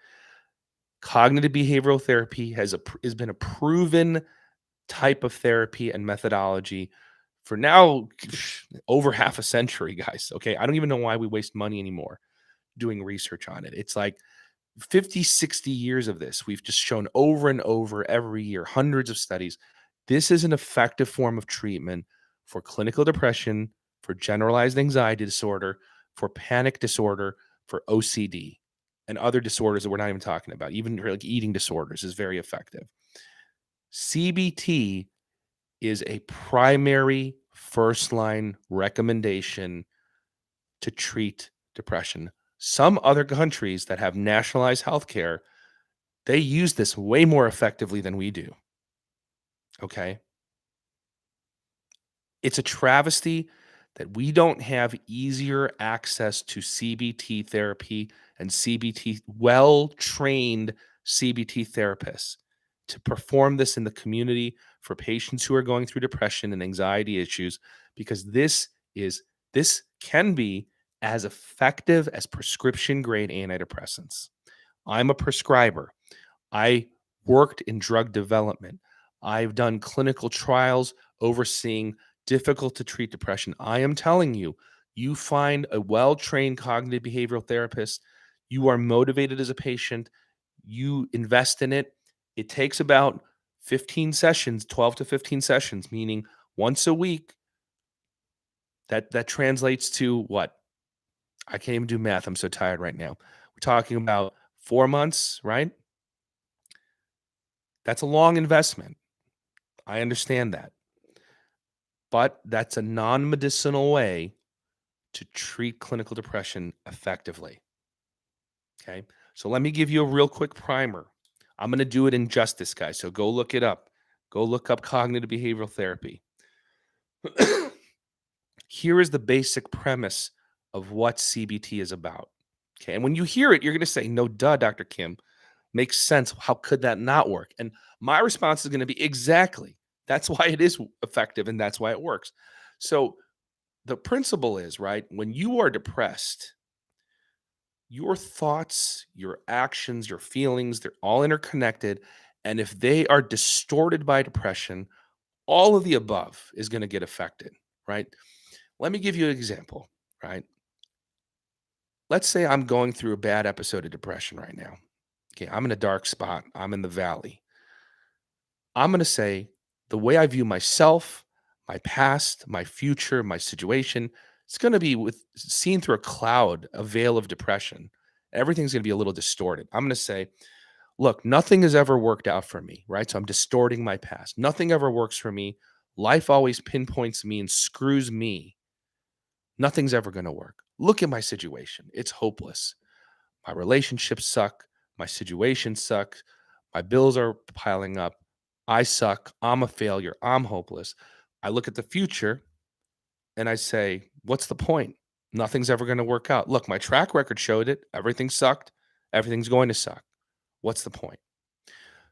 Cognitive behavioral therapy has been a proven type of therapy and methodology for now over half a century, guys. Okay. I don't even know why we waste money anymore doing research on it. It's like 50, 60 years of this. We've just shown over and over every year, hundreds of studies. This is an effective form of treatment for clinical depression, for generalized anxiety disorder, for panic disorder, for OCD, and other disorders that we're not even talking about. Even like eating disorders is very effective. CBT is a primary first line recommendation to treat depression. Some other countries that have nationalized healthcare, they use this way more effectively than we do. Okay. It's a travesty that we don't have easier access to CBT therapy and well trained CBT therapists to perform this in the community for patients who are going through depression and anxiety issues, because this can be as effective as prescription grade antidepressants. I'm a prescriber. I worked in drug development. I've done clinical trials overseeing difficult to treat depression. I am telling you, you find a well trained cognitive behavioral therapist, you are motivated as a patient, you invest in it. It takes about 15 sessions, 12 to 15 sessions, meaning once a week. That translates to what? I can't even do math. I'm so tired right now. We're talking about 4 months, right? That's a long investment. I understand that. But that's a non medicinal way to treat clinical depression effectively. Okay. So let me give you a real quick primer. I'm going to do it in justice, guys. So go look it up. Go look up cognitive behavioral therapy. Here is the basic premise of what CBT is about. Okay. And when you hear it, you're going to say, no, duh, Dr. Kim. Makes sense. How could that not work? And my response is going to be exactly. That's why it is effective and that's why it works. So the principle is, right, when you are depressed, your thoughts, your actions, your feelings, they're all interconnected. And if they are distorted by depression, all of the above is going to get affected, right? Let me give you an example, right? Let's say I'm going through a bad episode of depression right now. Okay, I'm in a dark spot, I'm in the valley. I'm going to say the way I view myself, my past, my future, my situation, it's going to be with seen through a cloud, a veil of depression. Everything's going to be a little distorted. I'm going to say, look, nothing has ever worked out for me, right? So I'm distorting my past. Nothing ever works for me. Life always pinpoints me and screws me. Nothing's ever going to work. Look at my situation. It's hopeless. My relationships suck. My situation sucks. My bills are piling up. I suck. I'm a failure. I'm hopeless. I look at the future and I say, what's the point? Nothing's ever going to work out. Look, my track record showed it. Everything sucked. Everything's going to suck. What's the point?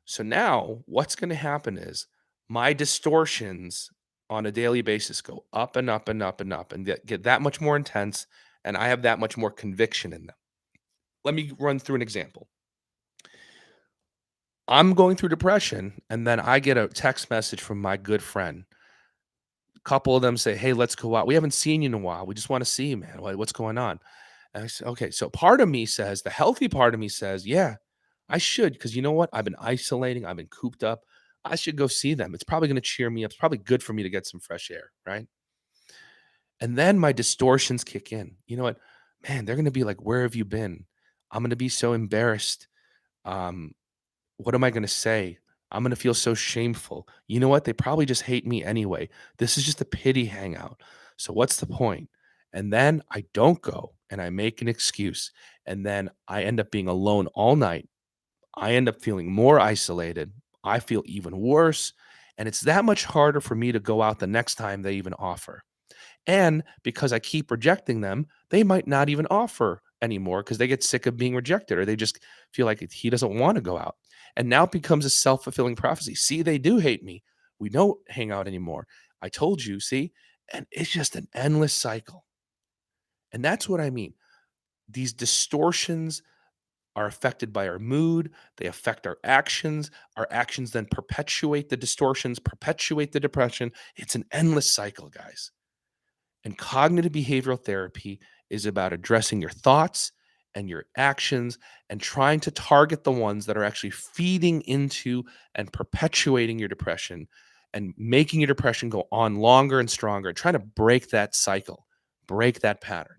So now what's going to happen is my distortions on a daily basis go up and up and up and up and get that much more intense. And I have that much more conviction in them. Let me run through an example. I'm going through depression, and then I get a text message from my good friend. A couple of them say, "Hey, let's go out. We haven't seen you in a while. We just want to see you, man. What's going on?" And I said, "Okay." So part of me says, the healthy part of me says, "Yeah, I should, because you know what? I've been isolating. I've been cooped up. I should go see them. It's probably going to cheer me up. It's probably good for me to get some fresh air, right?" And then my distortions kick in. You know what? Man, they're going to be like, "Where have you been?" I'm going to be so embarrassed. Um, What am I going to say? I'm going to feel so shameful. You know what? They probably just hate me anyway. This is just a pity hangout. So what's the point? And then I don't go and I make an excuse. And then I end up being alone all night. I end up feeling more isolated. I feel even worse. And it's that much harder for me to go out the next time they even offer. And because I keep rejecting them, they might not even offer anymore because they get sick of being rejected or they just feel like he doesn't want to go out. And now it becomes a self fulfilling prophecy. See, they do hate me. We don't hang out anymore. I told you, see? And it's just an endless cycle. And that's what I mean. These distortions are affected by our mood, they affect our actions. Our actions then perpetuate the distortions, perpetuate the depression. It's an endless cycle, guys. And cognitive behavioral therapy is about addressing your thoughts and your actions and trying to target the ones that are actually feeding into and perpetuating your depression and making your depression go on longer and stronger, trying to break that cycle, break that pattern.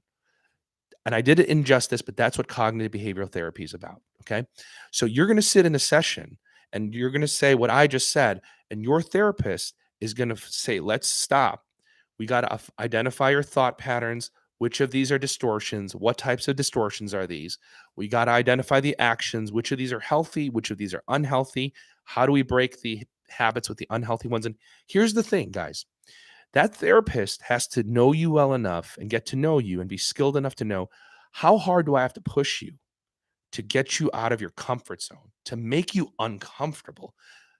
And I did it in justice, but that's what cognitive behavioral therapy is about. Okay. So you're going to sit in a session and you're going to say what I just said, and your therapist is going to say, let's stop. We got to identify your thought patterns. Which of these are distortions? What types of distortions are these? We got to identify the actions. Which of these are healthy? Which of these are unhealthy? How do we break the habits with the unhealthy ones? And here's the thing, guys, that therapist has to know you well enough and get to know you and be skilled enough to know, how hard do I have to push you to get you out of your comfort zone, to make you uncomfortable.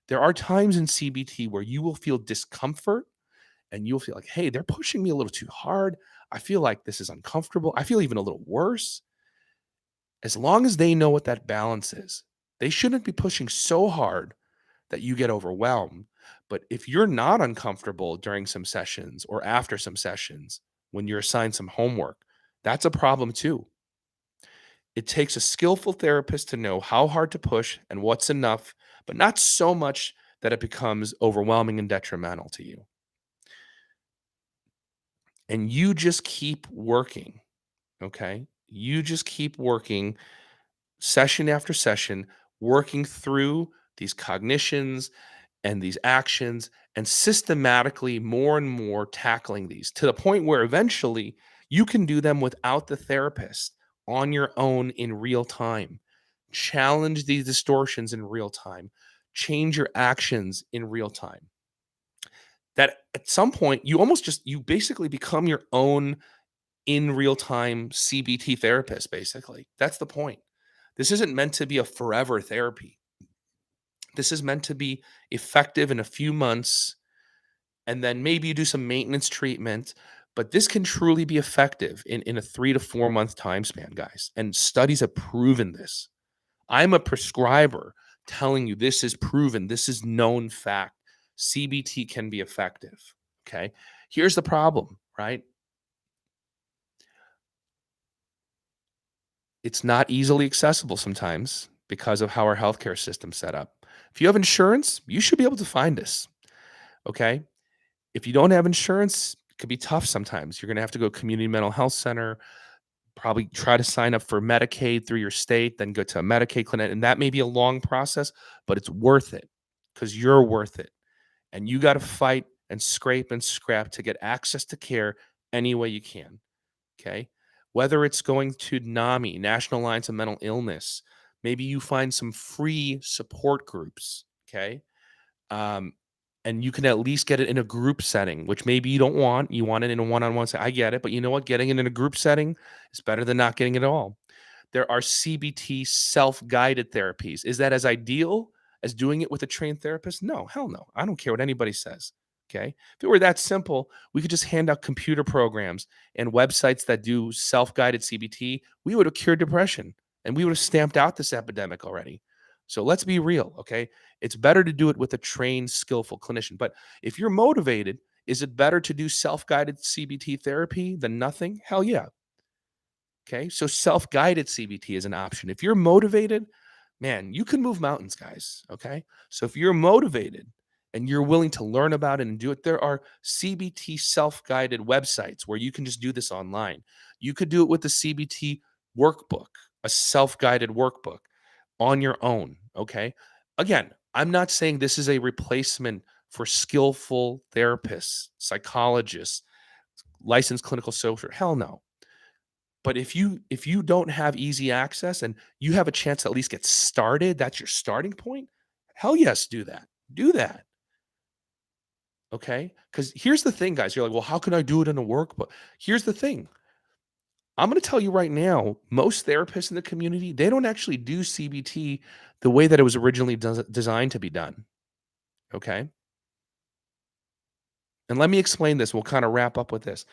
There are times in CBT where you will feel discomfort and you'll feel like, hey, they're pushing me a little too hard. I feel like this is uncomfortable. I feel even a little worse. As long as they know what that balance is, they shouldn't be pushing so hard that you get overwhelmed. But if you're not uncomfortable during some sessions or after some sessions, when you're assigned some homework, that's a problem too. It takes a skillful therapist to know how hard to push and what's enough, but not so much that it becomes overwhelming and detrimental to you. And you just keep working. Okay. You just keep working session after session, working through these cognitions and these actions and systematically more and more tackling these to the point where eventually you can do them without the therapist on your own in real time. Challenge these distortions in real time. Change your actions in real time. That at some point you almost just you basically become your own in real time CBT therapist basically. That's the point. This isn't meant to be a forever therapy. This is meant to be effective in a few months, and then maybe you do some maintenance treatment. But this can truly be effective in a 3 to 4 month time span, guys. And studies have proven this. I'm a prescriber telling you this is proven, this is known fact. CBT can be effective. Okay. Here's the problem, right? It's not easily accessible sometimes because of how our healthcare system's set up. If you have insurance, you should be able to find this. Okay. If you don't have insurance, it could be tough sometimes. You're going to have to go community mental health center, probably try to sign up for Medicaid through your state, then go to a Medicaid clinic. And that may be a long process, but it's worth it because you're worth it. And you got to fight and scrape and scrap to get access to care any way you can. Okay. Whether it's going to NAMI, National Alliance of Mental Illness, maybe you find some free support groups. Okay. Um, and you can at least get it in a group setting, which maybe you don't want. You want it in a one-on-one setting. I get it, but you know what? Getting it in a group setting is better than not getting it at all. There are CBT self-guided therapies. Is that as ideal as doing it with a trained therapist? No, hell no. I don't care what anybody says. Okay. If it were that simple, we could just hand out computer programs and websites that do self-guided CBT. We would have cured depression and we would have stamped out this epidemic already. So let's be real. Okay. It's better to do it with a trained, skillful clinician. But if you're motivated, is it better to do self-guided CBT therapy than nothing? Hell yeah. Okay. So self guided CBT is an option. If you're motivated, man, you can move mountains, guys. Okay. So if you're motivated and you're willing to learn about it and do it, there are CBT self guided websites where you can just do this online. You could do it with the CBT workbook, a self guided workbook on your own. Okay. Again, I'm not saying this is a replacement for skillful therapists, psychologists, licensed clinical social. Hell no. But if you don't have easy access and you have a chance to at least get started, that's your starting point. Hell yes, do that. Do that. Okay. Because here's the thing, guys. You're like, well, how can I do it in a workbook? Here's the thing. I'm going to tell you right now, most therapists in the community, they don't actually do CBT the way that it was originally designed to be done. Okay. And let me explain this. We'll kind of wrap up with this.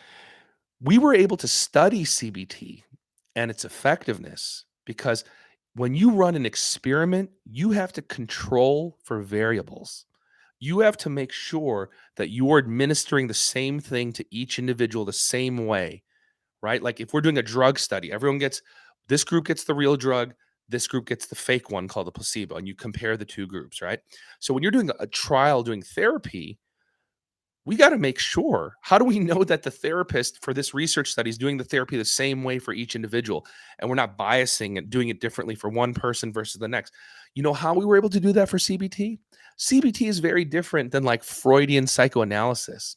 We were able to study CBT and its effectiveness because when you run an experiment, you have to control for variables. You have to make sure that you're administering the same thing to each individual the same way, right? Like if we're doing a drug study, everyone gets this group gets the real drug, this group gets the fake one called the placebo, and you compare the two groups, right? So when you're doing a trial doing therapy, we got to make sure. How do we know that the therapist for this research study is doing the therapy the same way for each individual and we're not biasing and doing it differently for one person versus the next? You know how we were able to do that for CBT? CBT is very different than like Freudian psychoanalysis.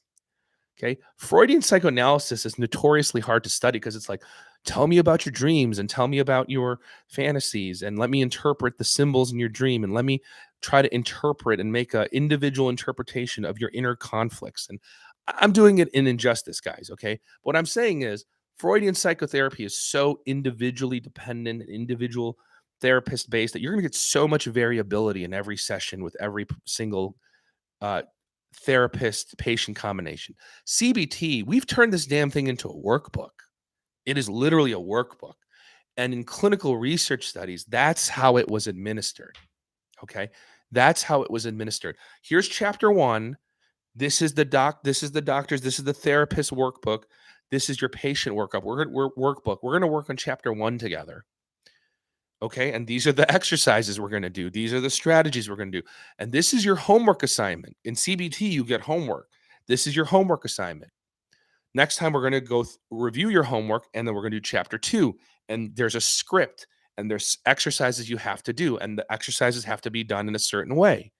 Okay. Freudian psychoanalysis is notoriously hard to study because it's like, tell me about your dreams and tell me about your fantasies and let me interpret the symbols in your dream and let me try to interpret and make an individual interpretation of your inner conflicts. And I'm doing it in injustice, guys. Okay. But what I'm saying is, Freudian psychotherapy is so individually dependent and individual therapist based that you're going to get so much variability in every session with every single uh, therapist patient combination. CBT, we've turned this damn thing into a workbook. It is literally a workbook. And in clinical research studies, that's how it was administered. Okay. That's how it was administered. Here's chapter one. This is the doctors, this is the therapist workbook. This is your patient workup. We're workbook. We're going to work on chapter one together. Okay. And these are the exercises we're going to do. These are the strategies we're going to do. And this is your homework assignment. In CBT, you get homework. This is your homework assignment. Next time we're going to go review your homework, and then we're going to do chapter 2, and there's a script, and there's exercises you have to do, and the exercises have to be done in a certain way.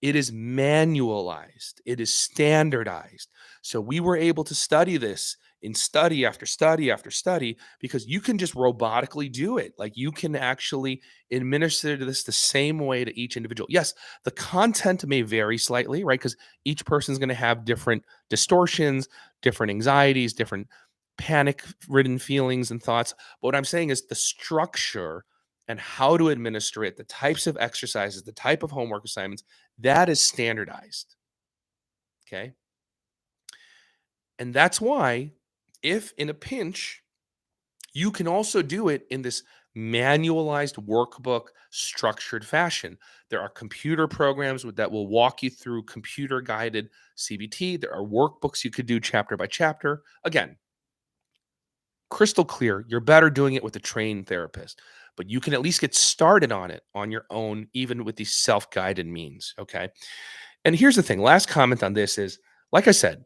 It is manualized, it is standardized. So we were able to study this in study after study after study because you can just robotically do it. Like, you can actually administer this the same way to each individual. Yes, the content may vary slightly, right? Because each person's going to have different distortions, different anxieties, different panic ridden feelings and thoughts. But what I'm saying is the structure and how to administer it, the types of exercises, the type of homework assignments, that is standardized. Okay. And that's why, if in a pinch, you can also do it in this manualized workbook structured fashion. There are computer programs that will walk you through computer guided CBT. There are workbooks you could do chapter by chapter. Again, crystal clear, you're better doing it with a trained therapist, but you can at least get started on it on your own, even with these self guided means. Okay. And here's the thing, last comment on this is, like I said,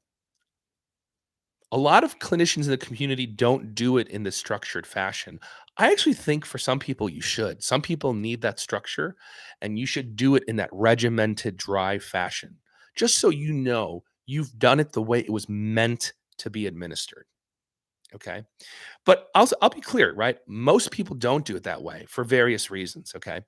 a lot of clinicians in the community don't do it in this structured fashion. I actually think for some people you should. Some people need that structure, and you should do it in that regimented, dry fashion, just so you know you've done it the way it was meant to be administered. Okay. But I'll be clear, right? Most people don't do it that way for various reasons. Okay.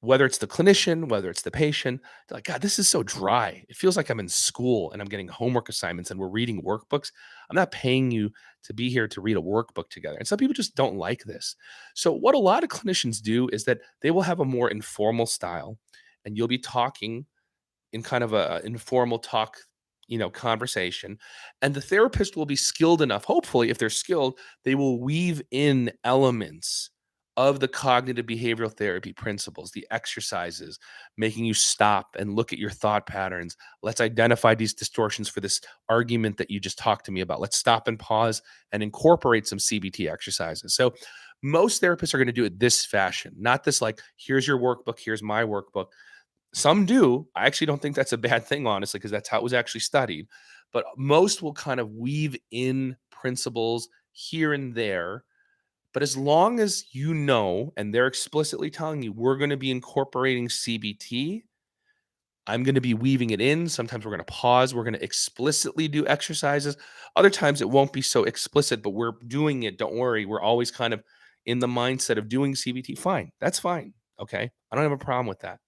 Whether it's the clinician, whether it's the patient, they're like, God, this is so dry. It feels like I'm in school and I'm getting homework assignments and we're reading workbooks. I'm not paying you to be here to read a workbook together. And some people just don't like this. So, what a lot of clinicians do is that they will have a more informal style, and you'll be talking in kind of a informal talk, conversation, and the therapist will be skilled enough, hopefully if they're skilled, they will weave in elements of the cognitive behavioral therapy principles, the exercises, making you stop and look at your thought patterns. Let's identify these distortions for this argument that you just talked to me about. Let's stop and pause and incorporate some CBT exercises. So most therapists are going to do it this fashion, not this like, here's your workbook, here's my workbook. Some do. I actually don't think that's a bad thing, honestly, because that's how it was actually studied. But most will kind of weave in principles here and there. But as long as you know, and they're explicitly telling you, we're going to be incorporating CBT, I'm going to be weaving it in. Sometimes we're going to pause. We're going to explicitly do exercises. Other times it won't be so explicit, but we're doing it. Don't worry. We're always kind of in the mindset of doing CBT. Fine. That's fine. Okay. I don't have a problem with that.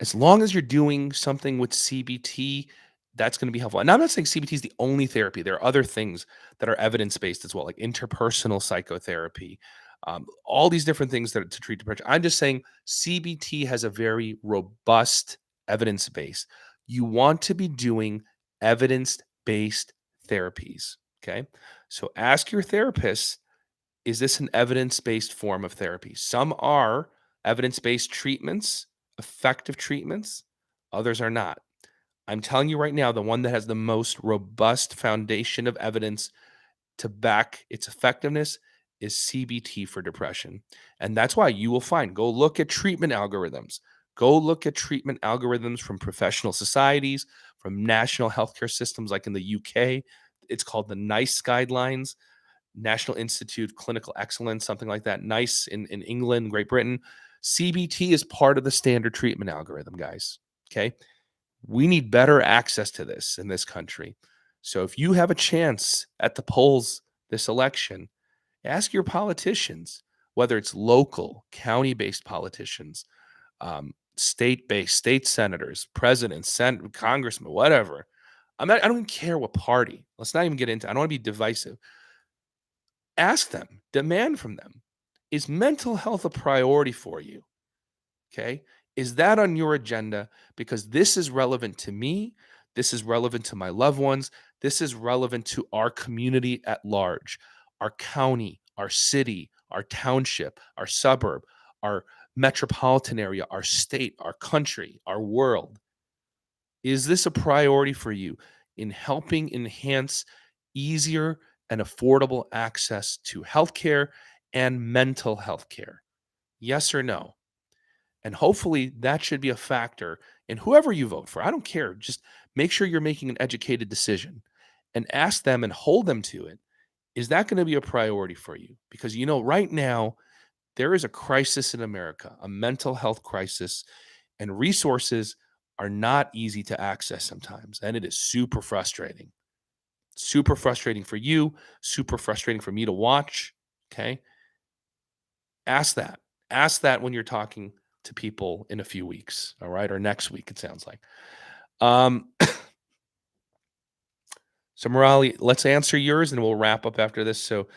As long as you're doing something with CBT, that's going to be helpful. And I'm not saying CBT is the only therapy. There are other things that are evidence based as well, like interpersonal psychotherapy, all these different things that to treat depression. I'm just saying CBT has a very robust evidence base. You want to be doing evidence based therapies. Okay. So ask your therapist, is this an evidence based form of therapy? Some are evidence based treatments, effective treatments, others are not. I'm telling you right now, the one that has the most robust foundation of evidence to back its effectiveness is CBT for depression. And that's why you will find, go look at treatment algorithms. Go look at treatment algorithms from professional societies, from national healthcare systems like in the UK. It's called the NICE guidelines. National Institute Clinical Excellence, something like that. NICE in England, Great Britain. CBT is part of the standard treatment algorithm, guys. Okay. We need better access to this in this country. So if you have a chance at the polls this election, ask your politicians, whether it's local, county based politicians, state based, state senators, presidents, congressmen, whatever. I don't even care what party. Let's not even get into, I don't want to be divisive. Ask them, demand from them, is mental health a priority for you? Okay. Is that on your agenda? Because this is relevant to me. This is relevant to my loved ones. This is relevant to our community at large, our county, our city, our township, our suburb, our metropolitan area, our state, our country, our world. Is this a priority for you in helping enhance easier and affordable access to healthcare and mental health care? Yes or no? And hopefully that should be a factor in whoever you vote for. I don't care. Just make sure you're making an educated decision and ask them and hold them to it. Is that going to be a priority for you? Because, right now, there is a crisis in America, a mental health crisis, and resources are not easy to access sometimes. And it is super frustrating. Super frustrating for you, super frustrating for me to watch. Okay. Ask that. Ask that when you're talking to people in a few weeks. All right. Or next week, it sounds like. Um, so, Morali, let's answer yours and we'll wrap up after this. So,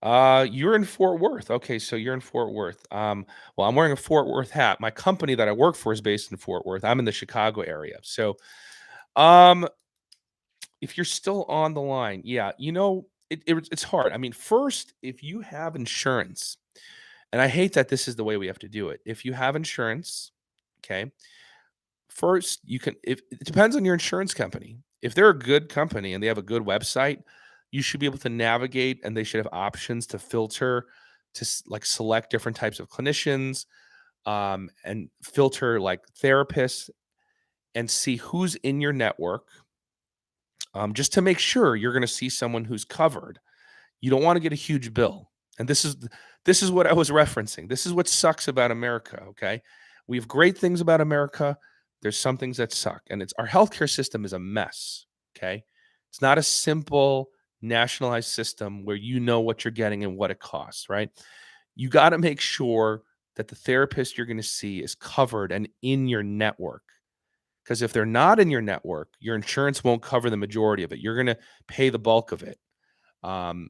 you're in Fort Worth. Okay, so you're in Fort Worth. Well, I'm wearing a Fort Worth hat. My company that I work for is based in Fort Worth. I'm in the Chicago area. So, um, if you're still on the line, yeah, it's hard. I mean, first, if you have insurance, and I hate that this is the way we have to do it. If you have insurance, okay, first you can. If it depends on your insurance company. If they're a good company and they have a good website, you should be able to navigate, and they should have options to filter, like select different types of clinicians, and filter like therapists, and see who's in your network, just to make sure you're going to see someone who's covered. You don't want to get a huge bill. And this is what I was referencing. This is what sucks about America, okay? We have great things about America. There's some things that suck. And it's our healthcare system is a mess, okay? It's not a simple nationalized system where you know what you're getting and what it costs, right? You got to make sure that the therapist you're going to see is covered and in your network. Because if they're not in your network, your insurance won't cover the majority of it. You're going to pay the bulk of it. Um,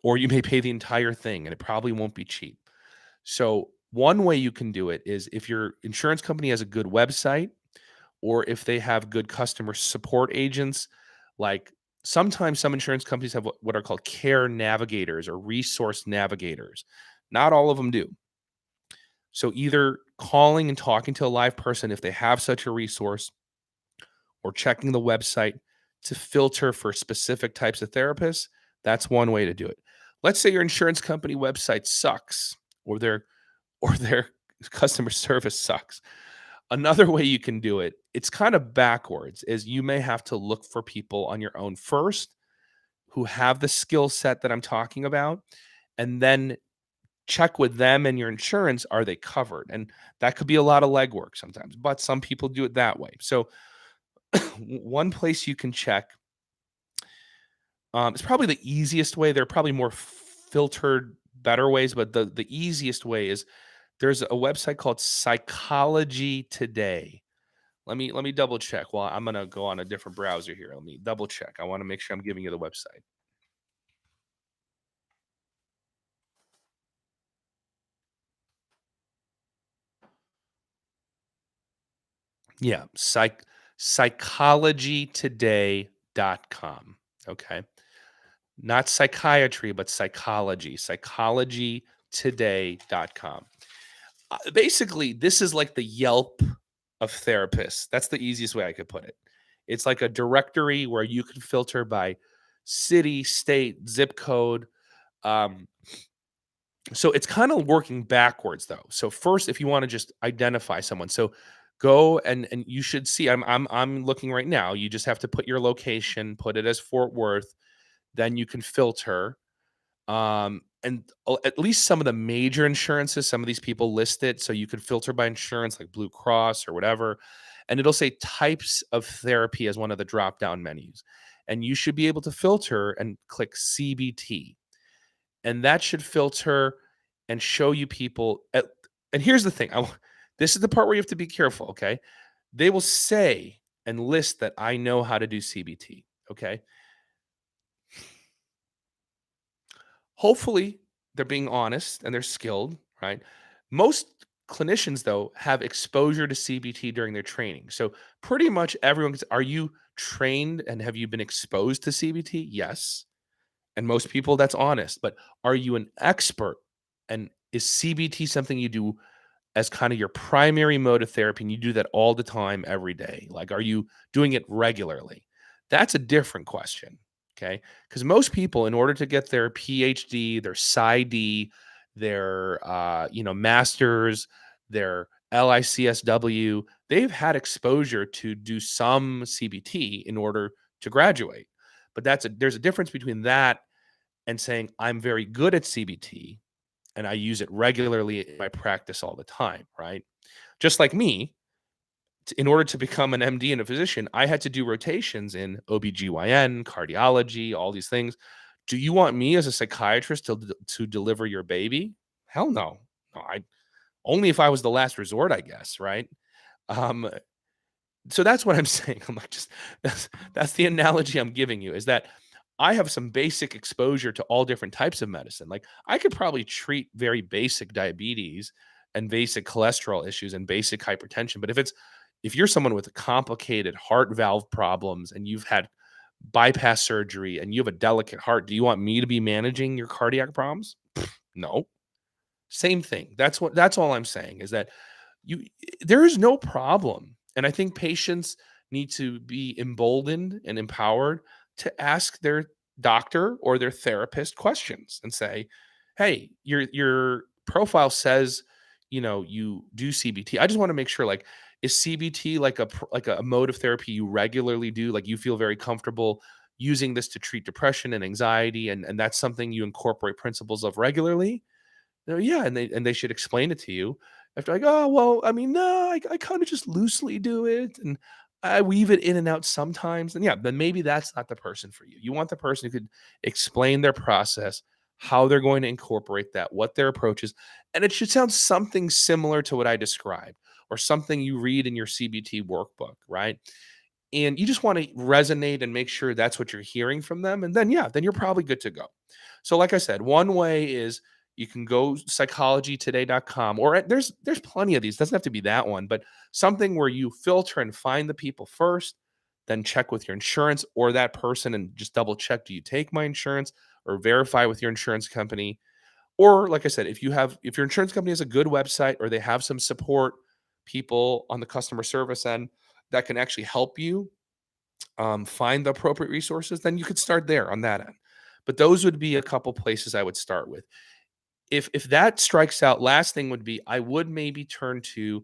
or you may pay the entire thing and it probably won't be cheap. So, one way you can do it is if your insurance company has a good website or if they have good customer support agents, like sometimes some insurance companies have what are called care navigators or resource navigators. Not all of them do. So, either calling and talking to a live person if they have such a resource or checking the website to filter for specific types of therapists, that's one way to do it. Let's say your insurance company website sucks or their customer service sucks. Another way you can do it, it's kind of backwards, is you may have to look for people on your own first who have the skill set that I'm talking about, and then check with them and your insurance, are they covered? And that could be a lot of legwork sometimes, but some people do it that way. So one place you can check, it's probably the easiest way. There are probably more filtered, better ways, but the easiest way is there's a website called Psychology Today. Let me double check. Well, I'm gonna go on a different browser here. Let me double check. I want to make sure I'm giving you the website. Yeah, psychologytoday.com. Okay. Not psychiatry, but psychology. Psychologytoday.com. Basically, this is like the Yelp of therapists. That's the easiest way I could put it. It's like a directory where you can filter by city, state, zip code. Um, so it's kind of working backwards though. So first, if you want to just identify someone, so go and you should see. I'm looking right now. You just have to put your location, put it as Fort Worth, then you can filter. And at least some of the major insurances, some of these people list it. So you could filter by insurance like Blue Cross or whatever. And it'll say types of therapy as one of the drop down menus. And you should be able to filter and click CBT. And that should filter and show you people. And here's the thing, this is the part where you have to be careful. Okay. They will say and list that I know how to do CBT. Okay. Hopefully, they're being honest and they're skilled, right? Most clinicians, though, have exposure to CBT during their training. So pretty much everyone are you trained and have you been exposed to CBT? Yes. And most people, that's honest. But are you an expert? And is CBT something you do as kind of your primary mode of therapy and you do that all the time, every day? Like, are you doing it regularly? That's a different question. Okay. Because most people, in order to get their PhD, their PsyD, their, masters, their LICSW, they've had exposure to do some CBT in order to graduate. But there's a difference between that and saying, I'm very good at CBT and I use it regularly in my practice all the time, right? Just like me, in order to become an MD and a physician, I had to do rotations in OBGYN, cardiology, all these things. Do you want me as a psychiatrist to deliver your baby? Hell no. No, I only if I was the last resort, I guess, right? Um, so that's what I'm saying. I'm like, just that's the analogy I'm giving you is that I have some basic exposure to all different types of medicine. Like I could probably treat very basic diabetes and basic cholesterol issues and basic hypertension. But if you're someone with complicated heart valve problems and you've had bypass surgery and you have a delicate heart, do you want me to be managing your cardiac problems? No. Same thing. That's all I'm saying is that you there is no problem. And I think patients need to be emboldened and empowered to ask their doctor or their therapist questions and say, "Hey, your profile says, you do CBT. I just want to make sure like is CBT like like a mode of therapy you regularly do? Like you feel very comfortable using this to treat depression and anxiety and that's something you incorporate principles of regularly?" No, yeah, and they should explain it to you. After like, "Oh, well, I mean, no, I kinda just loosely do it, and I weave it in and out sometimes." And yeah, then maybe that's not the person for you. You want the person who could explain their process, how they're going to incorporate that, what their approach is, and it should sound something similar to what I described or something you read in your CBT workbook, right? And you just wanna resonate and make sure that's what you're hearing from them, and then, yeah, then you're probably good to go. So like I said, one way is you can go psychologytoday.com or there's plenty of these. Doesn't have to be that one, but something where you filter and find the people first, then check with your insurance or that person and just double check, do you take my insurance or verify with your insurance company? Or like I said, if your insurance company has a good website or they have some support people on the customer service end that can actually help you find the appropriate resources, then you could start there on that end. But those would be a couple places I would start with. If that strikes out, last thing would be I would maybe turn to,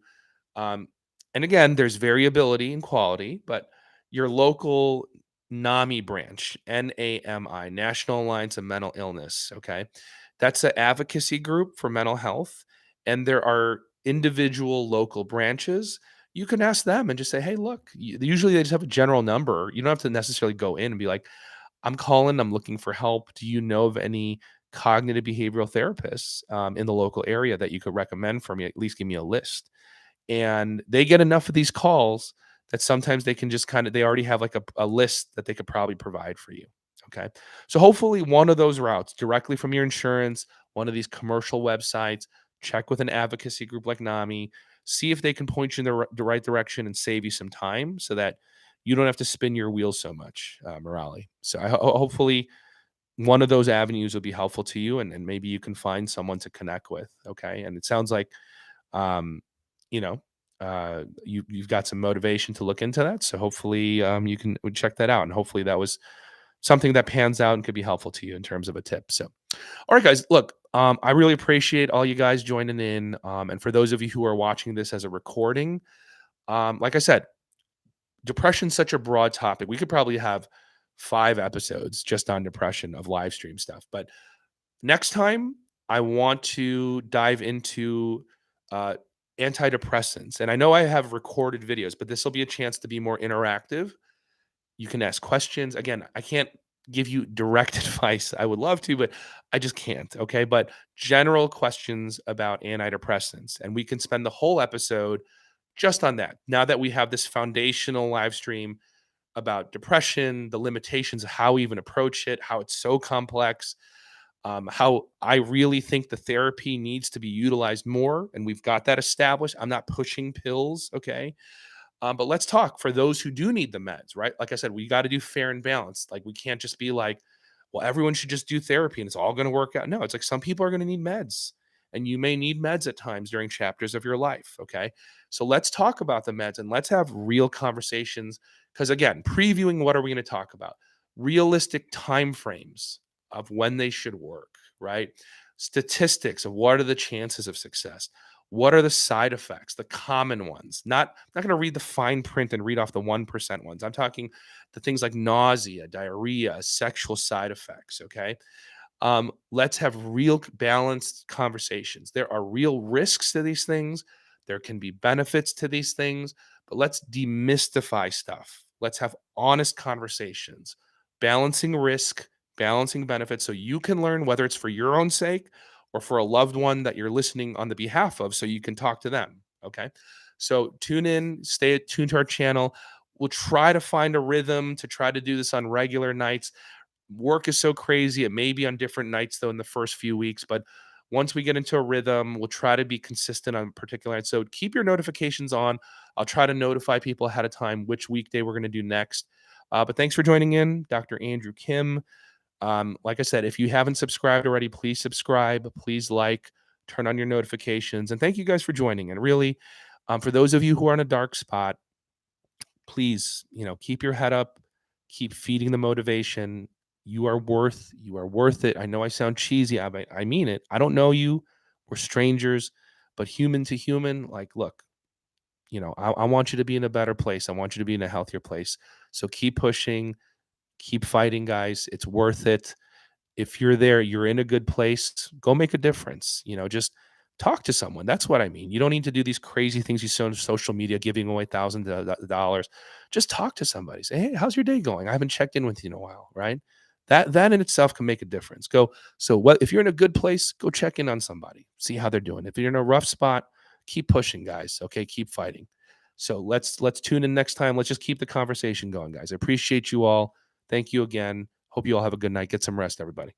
um, and again, there's variability in quality, but your local NAMI branch, NAMI, National Alliance of Mental Illness. Okay, that's an advocacy group for mental health, and there are individual local branches. You can ask them and just say, "Hey, look." Usually, they just have a general number. You don't have to necessarily go in and be like, I'm calling, I'm looking for help. Do you know of any cognitive behavioral therapists in the local area that you could recommend for me? At least give me a list. And they get enough of these calls that sometimes they can just they already have like a list that they could probably provide for you. Okay. So hopefully one of those routes directly from your insurance, one of these commercial websites, check with an advocacy group like NAMI, see if they can point you in the right direction and save you some time so that you don't have to spin your wheels so much, morally. So hopefully one of those avenues will be helpful to you and maybe you can find someone to connect with. Okay. And it sounds like, um, you know, you've got some motivation to look into that. So hopefully you can check that out. And hopefully that was something that pans out and could be helpful to you in terms of a tip. So, all right, guys, look, I really appreciate all you guys joining in. And for those of you who are watching this as a recording, like I said, depression's such a broad topic. We could probably have 5 episodes just on depression of live stream stuff. But next time, I want to dive into uh, antidepressants. And I know I have recorded videos, but this will be a chance to be more interactive. You can ask questions. Again, I can't give you direct advice. I would love to, but I just can't. Okay. But general questions about antidepressants. And we can spend the whole episode just on that. Now that we have this foundational live stream about depression, the limitations of how we even approach it, how it's so complex, how I really think the therapy needs to be utilized more. And we've got that established. I'm not pushing pills. Okay. But let's talk for those who do need the meds, right? Like I said, we got to do fair and balanced. Like we can't just be like, well, everyone should just do therapy and it's all going to work out. No, it's like some people are going to need meds and you may need meds at times during chapters of your life. Okay. So let's talk about the meds and let's have real conversations. Because again, previewing what are we going to talk about? Realistic timeframes of when they should work, right? Statistics of what are the chances of success. What are the side effects, the common ones? Not going to read the fine print and read off the 1% ones. I'm talking the things like nausea, diarrhea, sexual side effects. Okay. Let's have real balanced conversations. There are real risks to these things. There can be benefits to these things, but let's demystify stuff. Let's have honest conversations, balancing risk, balancing benefits, so you can learn whether it's for your own sake or for a loved one that you're listening on the behalf of, so you can talk to them. Okay. So tune in, stay tuned to our channel. We'll try to find a rhythm to try to do this on regular nights. Work is so crazy. It may be on different nights though in the first few weeks, but once we get into a rhythm, we'll try to be consistent on particular nights. So keep your notifications on. I'll try to notify people ahead of time which weekday we're going to do next. But thanks for joining in, Dr. Andrew Kim. Like I said, if you haven't subscribed already, please subscribe. Please like, turn on your notifications, and thank you guys for joining. And really, for those of you who are in a dark spot, please, keep your head up, keep feeding the motivation. You are worth it. I know I sound cheesy, I mean it. I don't know you. We're strangers, but human to human, like, look, I want you to be in a better place. I want you to be in a healthier place. So keep pushing, keep fighting, guys. It's worth it. If you're there, you're in a good place, go make a difference. Just talk to someone. That's what I mean. You don't need to do these crazy things you see on social media, giving away thousands of dollars. Just talk to somebody. Say, hey, how's your day going? I haven't checked in with you in a while, right? That in itself can make a difference. Go. So what if you're in a good place, go check in on somebody, see how they're doing. If you're in a rough spot, keep pushing, guys. Okay, keep fighting. So let's tune in next time. Let's just keep the conversation going, guys. I appreciate you all. Thank you again. Hope you all have a good night. Get some rest, everybody.